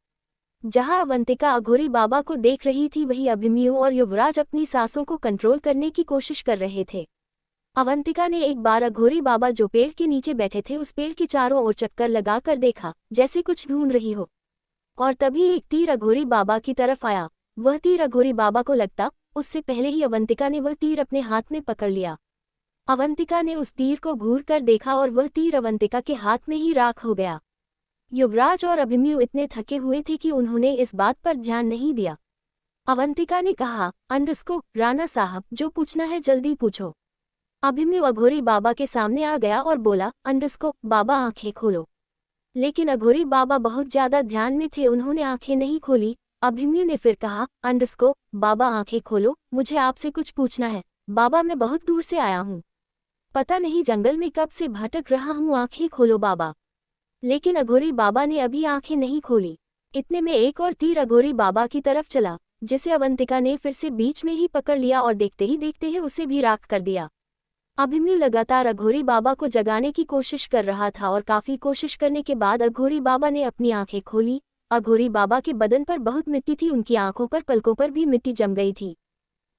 A: जहां अवंतिका अघोरी बाबा को देख रही थी वहीं अभिमन्यु और युवराज अपनी सांसों को कंट्रोल करने की कोशिश कर रहे थे। अवंतिका ने एक बार अघोरी बाबा जो पेड़ के नीचे बैठे थे उस पेड़ के चारों ओर चक्कर लगाकर देखा, जैसे कुछ ढूंढ रही हो। और तभी एक तीर अघोरी बाबा की तरफ आया। वह तीर अघोरी बाबा को लगता, उससे पहले ही अवंतिका ने वह तीर अपने हाथ में पकड़ लिया। अवंतिका ने उस तीर को घूर कर देखा और वह तीर अवंतिका के हाथ में ही राख हो गया। युवराज और अभिमन्यु इतने थके हुए थे कि उन्होंने इस बात पर ध्यान नहीं दिया। अवंतिका ने कहा, अंडस्को, राणा साहब, जो पूछना है जल्दी पूछो। अभिमन्यु अघोरी बाबा के सामने आ गया और बोला, अंडस्को, बाबा आंखें खोलो। लेकिन अघोरी बाबा बहुत ज्यादा ध्यान में थे, उन्होंने आंखें नहीं खोली। अभिमन्यु ने फिर कहा, अंडस्को, बाबा आंखें खोलो, मुझे आपसे कुछ पूछना है। बाबा, मैं बहुत दूर से आया हूँ, पता नहीं जंगल में कब से भटक रहा हूँ, आंखें खोलो बाबा। लेकिन अघोरी बाबा ने अभी आंखें नहीं खोली। इतने में एक और तीर अघोरी बाबा की तरफ चला, जिसे अवंतिका ने फिर से बीच में ही पकड़ लिया और देखते ही उसे भी राख कर दिया। अभिमन्यु लगातार अघोरी बाबा को जगाने की कोशिश कर रहा था और काफी कोशिश करने के बाद अघोरी बाबा ने अपनी आंखें खोली। अघोरी बाबा के बदन पर बहुत मिट्टी थी, उनकी आंखों पर पलकों पर भी मिट्टी जम गई थी।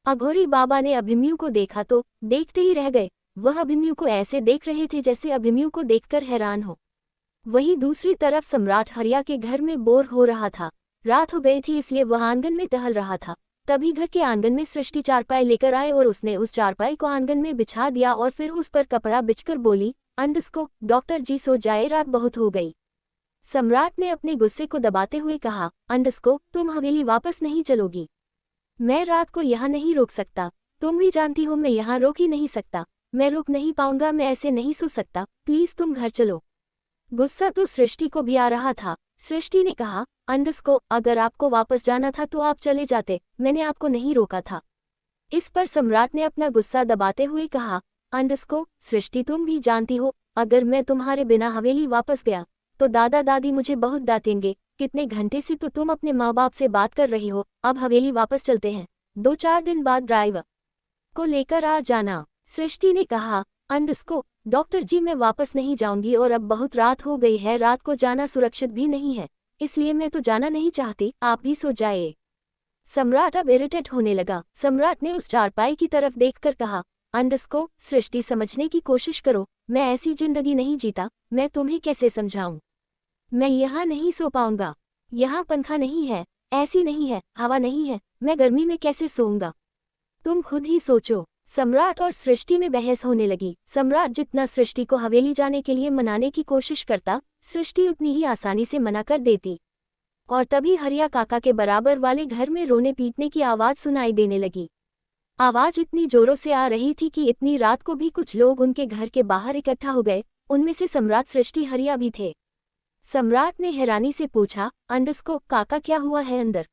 A: अघोरी बाबा ने अभिमन्यु को देखा तो देखते ही रह गए। वह अभिमन्यु को ऐसे देख रहे थे जैसे अभिमन्यु को देखकर हैरान हो। वहीं दूसरी तरफ सम्राट हरिया के घर में बोर हो रहा था। रात हो गई थी इसलिए वह आंगन में टहल रहा था। तभी घर के आंगन में सृष्टि चारपाई लेकर आए और उसने उस चारपाई को आंगन में बिछा दिया और फिर उस पर कपड़ा बिछकर बोली, अंडस्को, डॉक्टर जी सो जाए, रात बहुत हो गई। सम्राट ने अपने गुस्से को दबाते हुए कहा, अंडस्को, तुम हवेली वापस नहीं चलोगी। मैं रात को यहाँ नहीं रोक सकता, तुम भी जानती हो मैं यहाँ रोक ही नहीं सकता। मैं रुक नहीं पाऊंगा, मैं ऐसे नहीं सो सकता, प्लीज तुम घर चलो। गुस्सा तो सृष्टि को भी आ रहा था। सृष्टि ने कहा, अंडस्को, अगर आपको वापस जाना था तो आप चले जाते, मैंने आपको नहीं रोका था। इस पर सम्राट ने अपना गुस्सा दबाते हुए कहा, अंडस्को, सृष्टि तुम भी जानती हो, अगर मैं तुम्हारे बिना हवेली वापस गया तो दादा दादी मुझे बहुत डांटेंगे। कितने घंटे से तो तुम अपने माँ बाप से बात कर रही हो, अब हवेली वापस चलते हैं, 2-4 दिन बाद ड्राइवर को लेकर आ जाना। सृष्टि ने कहा, अंडस्को, डॉक्टर जी मैं वापस नहीं जाऊंगी और अब बहुत रात हो गई है, रात को जाना सुरक्षित भी नहीं है, इसलिए मैं तो जाना नहीं चाहती, आप भी सो जाए। सम्राट अब इरिटेट होने लगा। सम्राट ने उस चारपाई की तरफ देखकर कहा, अंडस्को, सृष्टि समझने की कोशिश करो, मैं ऐसी जिंदगी नहीं जीता, मैं तुम्हें कैसे समझाऊं। मैं यहाँ नहीं सो पाऊंगा, यहाँ पंखा नहीं है, ऐसी नहीं है, हवा नहीं है, मैं गर्मी में कैसे सोऊंगा, तुम खुद ही सोचो। सम्राट और सृष्टि में बहस होने लगी। सम्राट जितना सृष्टि को हवेली जाने के लिए मनाने की कोशिश करता, सृष्टि उतनी ही आसानी से मना कर देती। और तभी हरिया काका के बराबर वाले घर में रोने पीटने की आवाज सुनाई देने लगी। आवाज इतनी जोरों से आ रही थी कि इतनी रात को भी कुछ लोग उनके घर के बाहर इकट्ठा हो गए, उनमें से सम्राट, सृष्टि, हरिया भी थे। सम्राट ने हैरानी से पूछा, अंडस्को, काका क्या हुआ है अंदर।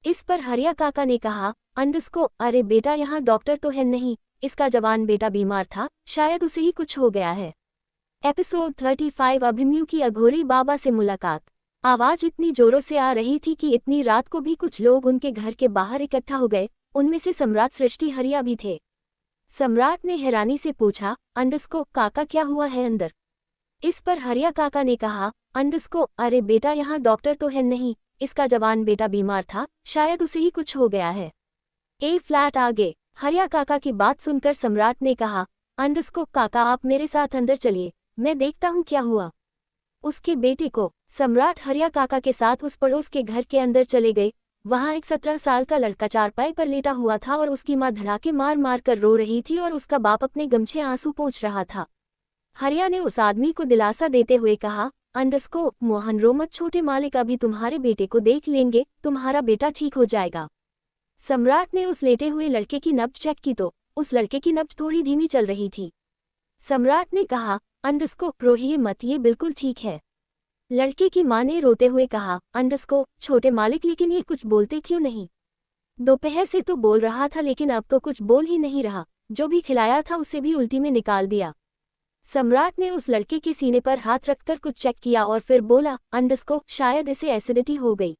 A: इस पर हरिया काका ने कहा, अंडस्को, अरे बेटा यहाँ डॉक्टर तो है नहीं, इसका जवान बेटा बीमार था, शायद उसे ही कुछ हो गया है। एपिसोड 35 अभिमन्यु की अघोरी बाबा से मुलाकात। आवाज इतनी जोरों से आ रही थी कि इतनी रात को भी कुछ लोग उनके घर के बाहर इकट्ठा हो गए, उनमें से सम्राट, सृष्टि, हरिया भी थे। सम्राट ने हैरानी से पूछा, अंडस्को, काका क्या हुआ है अंदर। इस पर हरिया काका ने कहा, अंडस्को, अरे बेटा यहाँ डॉक्टर तो है नहीं, इसका जवान बेटा बीमार था, शायद उसे ही कुछ हो गया है। ए फ्लैट आगे। हरिया काका की बात सुनकर सम्राट ने कहा, अंडस्को, काका आप मेरे साथ अंदर चलिए, मैं देखता हूँ क्या हुआ। उसके बेटे को। सम्राट हरिया काका के साथ उस पड़ोस के घर के अंदर चले गए। वहां एक 17 साल का लड़का चारपाई पर लेटा हुआ था और उसकी माँ धड़ाके मार मार कर रो रही थी और उसका बाप अपने गमछे आंसू पोंछ रहा था। हरिया ने उस आदमी को दिलासा देते हुए कहा, अंडस्को, मोहन रो मत, छोटे मालिक अभी तुम्हारे बेटे को देख लेंगे, तुम्हारा बेटा ठीक हो जाएगा। सम्राट ने उस लेटे हुए लड़के की नब्ज चेक की तो उस लड़के की नब्ज थोड़ी धीमी चल रही थी। सम्राट ने कहा, अंडस्को, रोइए मत, ये बिल्कुल ठीक है। लड़के की मां ने रोते हुए कहा, अंडस्को, छोटे मालिक लेकिन ये कुछ बोलते क्यों नहीं। दोपहर से तो बोल रहा था लेकिन अब तो कुछ बोल ही नहीं रहा, जो भी खिलाया था उसे भी उल्टी में निकाल दिया। सम्राट ने उस लड़के के सीने पर हाथ रखकर कुछ चेक किया और फिर बोला, अंडस्को, शायद इसे एसिडिटी हो गई।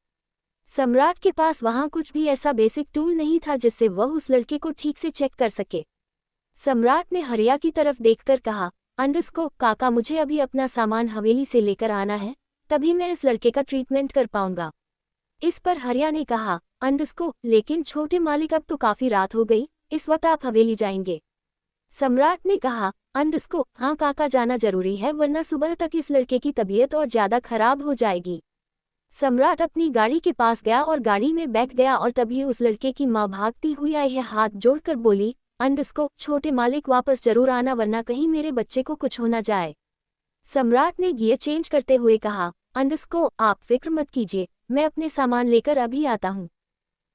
A: सम्राट के पास वहां कुछ भी ऐसा बेसिक टूल नहीं था जिससे वह उस लड़के को ठीक से चेक कर सके। सम्राट ने हरिया की तरफ देखकर कहा, अंडस्को, काका मुझे अभी अपना सामान हवेली से लेकर आना है, तभी मैं इस लड़के का ट्रीटमेंट कर पाऊंगा। इस पर हरिया ने कहा, अंडस्को, लेकिन छोटे मालिक अब तो काफी रात हो गई, इस वक्त आप हवेली जाएंगे। सम्राट ने कहा, अंडस्को, हाँ काका जाना जरूरी है वरना सुबह तक इस लड़के की तबीयत और ज्यादा खराब हो जाएगी। सम्राट अपनी गाड़ी के पास गया और गाड़ी में बैठ गया और तभी उस लड़के की माँ भागती हुई आई है, हाथ जोड़कर बोली, अंडस्को, छोटे मालिक वापस जरूर आना वरना कहीं मेरे बच्चे को कुछ हो न जाए। सम्राट ने गियर चेंज करते हुए कहा, अंडस्को, आप फिक्र मत कीजिए, मैं अपने सामान लेकर अभी आता हूँ।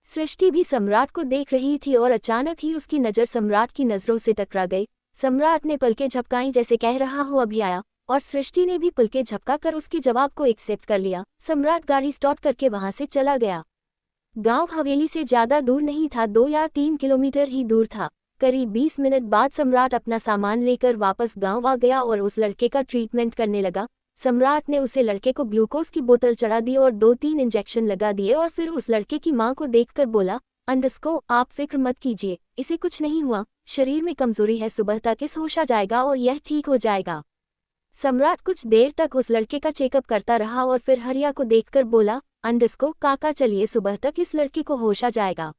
A: सृष्टि भी सम्राट को देख रही थी और अचानक ही उसकी नज़र सम्राट की नज़रों से टकरा गई। सम्राट ने पलकें झपकाई जैसे कह रहा हो अभी आया, और सृष्टि ने भी पलकें झपका कर उसके जवाब को एक्सेप्ट कर लिया। सम्राट गाड़ी स्टार्ट करके वहां से चला गया। गांव हवेली से ज्यादा दूर नहीं था, 2 या 3 किलोमीटर ही दूर था। करीब 20 मिनट बाद सम्राट अपना सामान लेकर वापस गांव आ गया और उस लड़के का ट्रीटमेंट करने लगा। सम्राट ने उसे लड़के को ग्लूकोज की बोतल चढ़ा दी और 2-3 इंजेक्शन लगा दिए और फिर उस लड़के की मां को देखकर बोला, अंडस्को, आप फिक्र मत कीजिए, इसे कुछ नहीं हुआ, शरीर में कमजोरी है, सुबह तक इस होश आ जाएगा और यह ठीक हो जाएगा। सम्राट कुछ देर तक उस लड़के का चेकअप करता रहा और फिर हरिया को देखकर बोला, अंडस्को, काका चलिए, सुबह तक इस लड़के को होश आ जाएगा।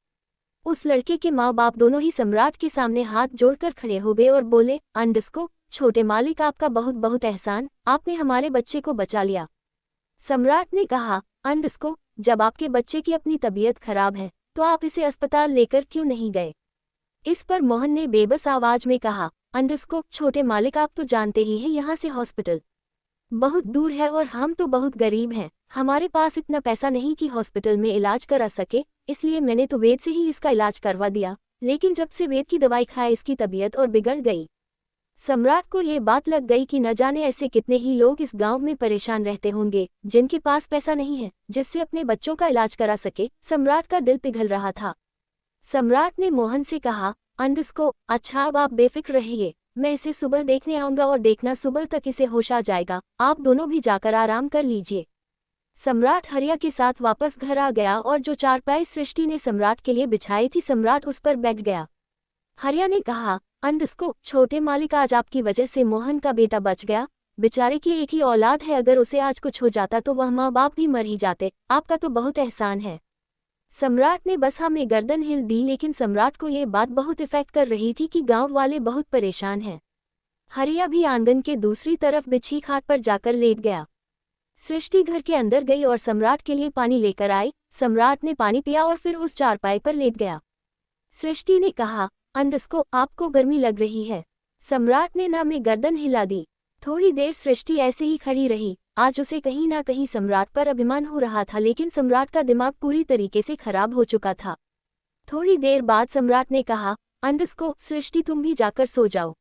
A: उस लड़के के माँ बाप दोनों ही सम्राट के सामने हाथ जोड़कर खड़े हो गए और बोले, अंडस्को, छोटे मालिक आपका बहुत बहुत एहसान, आपने हमारे बच्चे को बचा लिया। सम्राट ने कहा, अंडस्को, जब आपके बच्चे की अपनी तबीयत खराब है तो आप इसे अस्पताल लेकर क्यों नहीं गए। इस पर मोहन ने बेबस आवाज में कहा, अंडस्को, छोटे मालिक आप तो जानते ही हैं यहाँ से हॉस्पिटल बहुत दूर है और हम तो बहुत गरीब हैं, हमारे पास इतना पैसा नहीं कि हॉस्पिटल में इलाज करा सके, इसलिए मैंने तो वेद से ही इसका इलाज करवा दिया, लेकिन जब से वेद की दवाई खाए इसकी तबीयत और बिगड़ गई। सम्राट को ये बात लग गई कि न जाने ऐसे कितने ही लोग इस गांव में परेशान रहते होंगे जिनके पास पैसा नहीं है जिससे अपने बच्चों का इलाज करा सके। सम्राट का दिल पिघल रहा था। सम्राट ने मोहन से कहा, अंडस्को, अच्छा अब आप बेफिक्र रहिए, मैं इसे सुबह देखने आऊंगा और देखना सुबह तक इसे होश आ जाएगा, आप दोनों भी जाकर आराम कर लीजिए। सम्राट हरिया के साथ वापस घर आ गया और जो चारपाई सृष्टि ने सम्राट के लिए बिछाई थी सम्राट उस पर बैठ गया। हरिया ने कहा, अंडस्को, छोटे मालिक, आज आपकी वजह से मोहन का बेटा बच गया, बेचारे की एक ही औलाद है, अगर उसे आज कुछ हो जाता तो वह माँ बाप भी मर ही जाते, आपका तो बहुत एहसान है। सम्राट ने बस हाँ में गर्दन हिल दी, लेकिन सम्राट को ये बात बहुत इफेक्ट कर रही थी कि गांव वाले बहुत परेशान हैं। हरिया भी आंगन के दूसरी तरफ बिछी खाट पर जाकर लेट गया। सृष्टि घर के अंदर गई और सम्राट के लिए पानी लेकर आई। सम्राट ने पानी पिया और फिर उस चारपाई पर लेट गया। सृष्टि ने कहा, अंडस्को, आपको गर्मी लग रही है। सम्राट ने ना में गर्दन हिला दी। थोड़ी देर सृष्टि ऐसे ही खड़ी रही। आज उसे कहीं ना कहीं सम्राट पर अभिमान हो रहा था, लेकिन सम्राट का दिमाग पूरी तरीके से खराब हो चुका था। थोड़ी देर बाद सम्राट ने कहा, अंडस्को, सृष्टि तुम भी जाकर सो जाओ।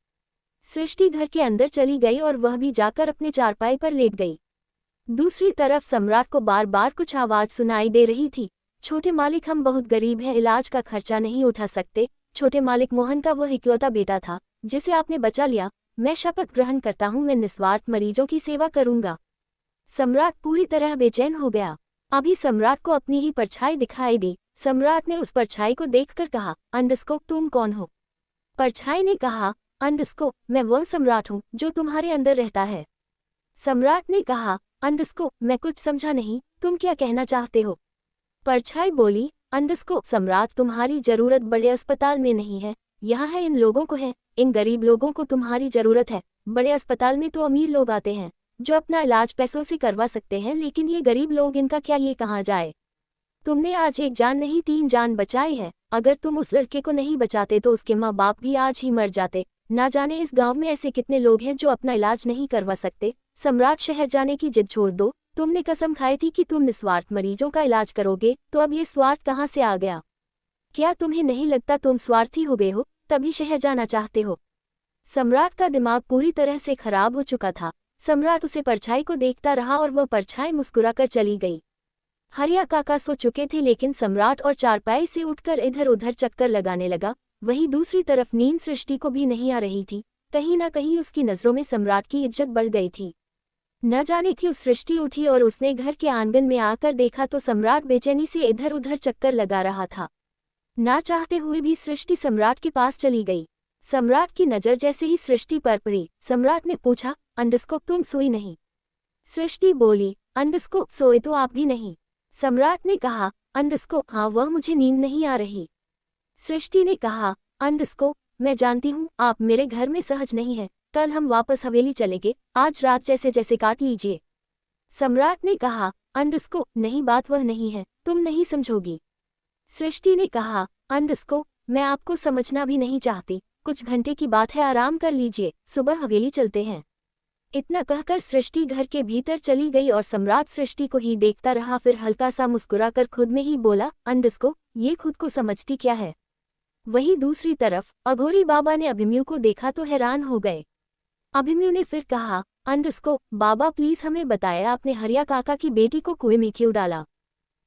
A: सृष्टि घर के अंदर चली गई और वह भी जाकर अपने चारपाई पर लेट गई। दूसरी तरफ सम्राट को बार बार कुछ आवाज सुनाई दे रही थी, छोटे मालिक, हम बहुत गरीब हैं, इलाज का खर्चा नहीं उठा सकते। छोटे मालिक, मोहन का वह इकलौता बेटा था जिसे आपने बचा लिया, मैं शपथ ग्रहण करता हूँ मैं निस्वार्थ मरीजों की सेवा करूंगा। सम्राट पूरी तरह बेचैन हो गया। अभी सम्राट को अपनी ही परछाई दिखाई दी। सम्राट ने उस परछाई को देखकर कहा, अंडस्को, तुम कौन हो? परछाई ने कहा, अंडस्को, मैं वह सम्राट हूँ जो तुम्हारे अंदर रहता है। सम्राट ने कहा, अंडस्को, मैं कुछ समझा नहीं, तुम क्या कहना चाहते हो? परछाई बोली, अंडस्को, सम्राट, तुम्हारी जरूरत बड़े अस्पताल में नहीं है, यहाँ है इन लोगों को है, इन गरीब लोगों को तुम्हारी जरूरत है। बड़े अस्पताल में तो अमीर लोग आते हैं जो अपना इलाज पैसों से करवा सकते हैं, लेकिन ये गरीब लोग, इनका क्या ये कहाँ जाए? तुमने आज एक जान नहीं 3 जान बचाई है, अगर तुम उस लड़के को नहीं बचाते तो उसके माँ बाप भी आज ही मर जाते। ना जाने इस गांव में ऐसे कितने लोग हैं जो अपना इलाज नहीं करवा सकते। सम्राट, शहर जाने की जिद छोड़ दो, तुमने कसम खाई थी कि तुम निस्वार्थ मरीजों का इलाज करोगे, तो अब ये स्वार्थ कहाँ से आ गया? क्या तुम्हें नहीं लगता तुम स्वार्थी हो गए हो, तभी शहर जाना चाहते हो? सम्राट का दिमाग पूरी तरह से खराब हो चुका था। सम्राट उसे परछाई को देखता रहा और वह परछाई मुस्कुराकर चली गई। हरिया काका सो चुके थे, लेकिन सम्राट और चारपाई से उठकर इधर उधर चक्कर लगाने लगा। वहीं दूसरी तरफ नींद सृष्टि को भी नहीं आ रही थी। कहीं ना कहीं उसकी नजरों में सम्राट की इज्जत बढ़ गई थी। न जाने क्यों सृष्टि उठी और उसने घर के आंगन में आकर देखा तो सम्राट बेचैनी से इधर उधर चक्कर लगा रहा था। ना चाहते हुए भी सृष्टि सम्राट के पास चली गई। सम्राट की नज़र जैसे ही सृष्टि पर पड़ी, सम्राट ने पूछा, अंडस्को, तुम सोई नहीं? सृष्टि बोली, अंडस्को, सोए तो आप भी नहीं। सम्राट ने कहा, अंडस्को, हाँ, वह मुझे नींद नहीं आ रही। सृष्टि ने कहा, अंडस्को, मैं जानती हूँ आप मेरे घर में सहज नहीं है, कल हम वापस हवेली चलेंगे, आज रात जैसे जैसे काट लीजिए। सम्राट ने कहा, अंडस्को, नहीं, बात वह नहीं है, तुम नहीं समझोगी। सृष्टि ने कहा, अंडस्को, मैं आपको समझना भी नहीं चाहती, कुछ घंटे की बात है, आराम कर लीजिए, सुबह हवेली चलते हैं। इतना कहकर सृष्टि घर के भीतर चली गई और सम्राट सृष्टि को ही देखता रहा। फिर हल्का सा मुस्कुराकर खुद में ही बोला, अंडस्को, ये खुद को समझती क्या है? वहीं दूसरी तरफ अघोरी बाबा ने अभिमन्यु को देखा तो हैरान हो गए। अभिमन्यु ने फिर कहा, अंडस्को, बाबा प्लीज हमें बताया, आपने हरिया काका की बेटी को कुएं में क्यों डाला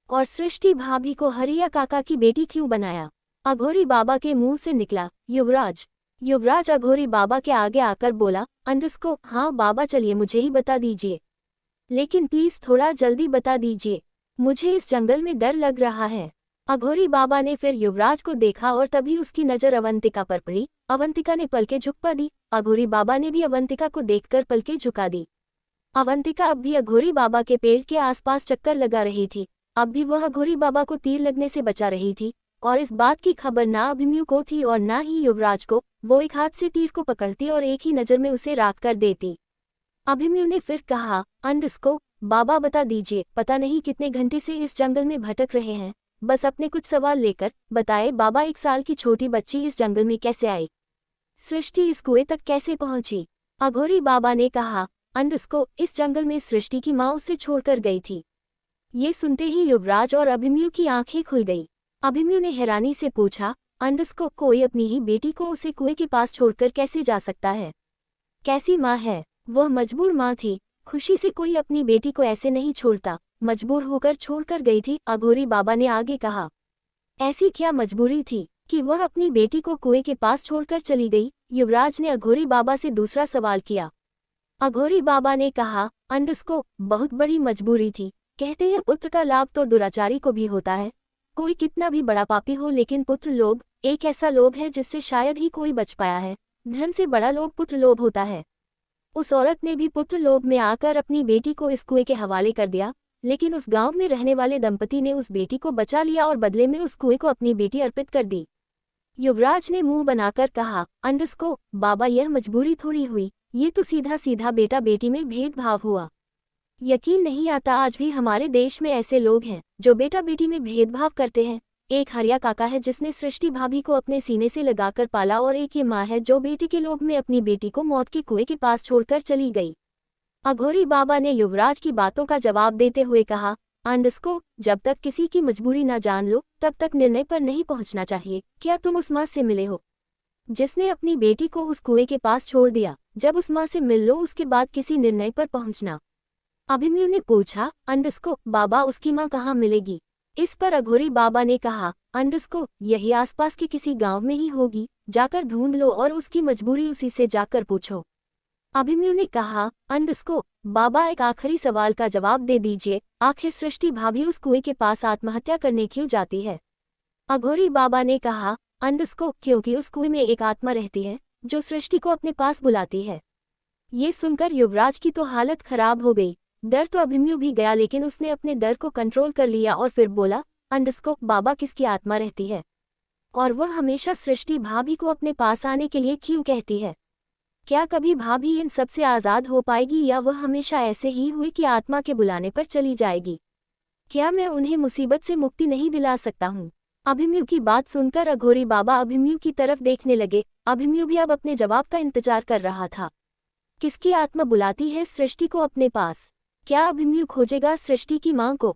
A: और सृष्टि भाभी को हरिया काका की बेटी क्यों बनाया? अघोरी बाबा के मुंह से निकला, युवराज। युवराज अघोरी बाबा के आगे आकर बोला, अंडस्को, हाँ बाबा, चलिए मुझे ही बता दीजिए, लेकिन प्लीज थोड़ा जल्दी बता दीजिए, मुझे इस जंगल में डर लग रहा है। अघोरी बाबा ने फिर युवराज को देखा और तभी उसकी नजर अवंतिका पर पड़ी। अवंतिका ने पलकें झुका दी। अघोरी बाबा ने भी अवंतिका को देखकर पलकें झुका दी। अवंतिका अब भी अघोरी बाबा के पेड़ के आसपास चक्कर लगा रही थी। अब भी वह अघोरी बाबा को तीर लगने से बचा रही थी और इस बात की खबर ना अभिमन्यु को थी और ना ही युवराज को। वो एक हाथ से तीर को पकड़ती और एक ही नज़र में उसे राख कर देती। अभिमन्यु ने फिर कहा, अंडस्को, बाबा बता दीजिए, पता नहीं कितने घंटे से इस जंगल में भटक रहे हैं, बस अपने कुछ सवाल लेकर बताए बाबा, 1 साल की छोटी बच्ची इस जंगल में कैसे आई? सृष्टि इस कुएं तक कैसे पहुंची? अघोरी बाबा ने कहा, अंडस्को इस जंगल में सृष्टि की माँ उसे छोड़कर गई थी। ये सुनते ही युवराज और अभिमन्यु की आंखें खुल गई। अभिमन्यु ने हैरानी से पूछा, अंडस्को कोई अपनी ही बेटी को उसे कुएं के पास छोड़कर कैसे जा सकता है? कैसी माँ है? वह मजबूर माँ थी। खुशी से कोई अपनी बेटी को ऐसे नहीं छोड़ता, मजबूर होकर छोड़कर गई थी। अघोरी बाबा ने आगे कहा, ऐसी क्या मजबूरी थी कि वह अपनी बेटी को कुएं के पास छोड़कर चली गई? युवराज ने अघोरी बाबा से दूसरा सवाल किया। अघोरी बाबा ने कहा, अंडस्को बहुत बड़ी मजबूरी थी। कहते हैं पुत्र का लाभ तो दुराचारी को भी होता है। कोई कितना भी बड़ा पापी हो, लेकिन पुत्र लोभ एक ऐसा लोभ है जिससे शायद ही कोई बच पाया है। धन से बड़ा लोभ पुत्र लोभ होता है। उस औरत ने भी पुत्र लोभ में आकर अपनी बेटी को इस कुएं के हवाले कर दिया, लेकिन उस गांव में रहने वाले दंपति ने उस बेटी को बचा लिया और बदले में उस कुएं को अपनी बेटी अर्पित कर दी। युवराज ने मुंह बनाकर कहा, अंडस्को बाबा, यह मजबूरी थोड़ी हुई, ये तो सीधा सीधा बेटा बेटी में भेदभाव हुआ। यकीन नहीं आता आज भी हमारे देश में ऐसे लोग हैं जो बेटा बेटी में भेदभाव करते हैं। एक हरिया काका है जिसने सृष्टि भाभी को अपने सीने से लगाकर पाला, और एक ये माँ है जो बेटी के लोभ में अपनी बेटी को मौत के कुएं के पास छोड़कर चली गई। अघोरी बाबा ने युवराज की बातों का जवाब देते हुए कहा, अंडस्को जब तक किसी की मजबूरी न जान लो तब तक निर्णय पर नहीं पहुंचना चाहिए। क्या तुम उस माँ से मिले हो जिसने अपनी बेटी को उस कुएं के पास छोड़ दिया? जब उस माँ से मिल लो उसके बाद किसी निर्णय पर पहुंचना। अभिमन्यु ने पूछा, अंडस्को बाबा उसकी माँ कहाँ मिलेगी? इस पर अघोरी बाबा ने कहा, अंडस्को यही आसपास के किसी गांव में ही होगी, जाकर ढूंढ लो और उसकी मजबूरी उसी से जाकर पूछो। अभिमन्यु ने कहा, अंडस्को बाबा एक आखिरी सवाल का जवाब दे दीजिए, आखिर सृष्टि भाभी उस कुएं के पास आत्महत्या करने क्यों जाती है? अघोरी बाबा ने कहा, अंडस्को क्योंकि उस कुएं में एक आत्मा रहती है जो सृष्टि को अपने पास बुलाती है। ये सुनकर युवराज की तो हालत खराब हो गई। डर तो अभिमन्यु भी गया, लेकिन उसने अपने डर को कंट्रोल कर लिया और फिर बोला, अंडस्को बाबा किसकी आत्मा रहती है? और वह हमेशा सृष्टि भाभी को अपने पास आने के लिए क्यों कहती है? क्या कभी भाभी इन सब से आज़ाद हो पाएगी, या वह हमेशा ऐसे ही हुई कि आत्मा के बुलाने पर चली जाएगी? क्या मैं उन्हें मुसीबत से मुक्ति नहीं दिला सकता हूँ? अभिमन्यु की बात सुनकर अघोरी बाबा अभिमन्यु की तरफ देखने लगे। अभिमन्यु भी अब अपने जवाब का इंतजार कर रहा था। किसकी आत्मा बुलाती है सृष्टि को अपने पास? क्या अभिमन्यु खोजेगा सृष्टि की मां को?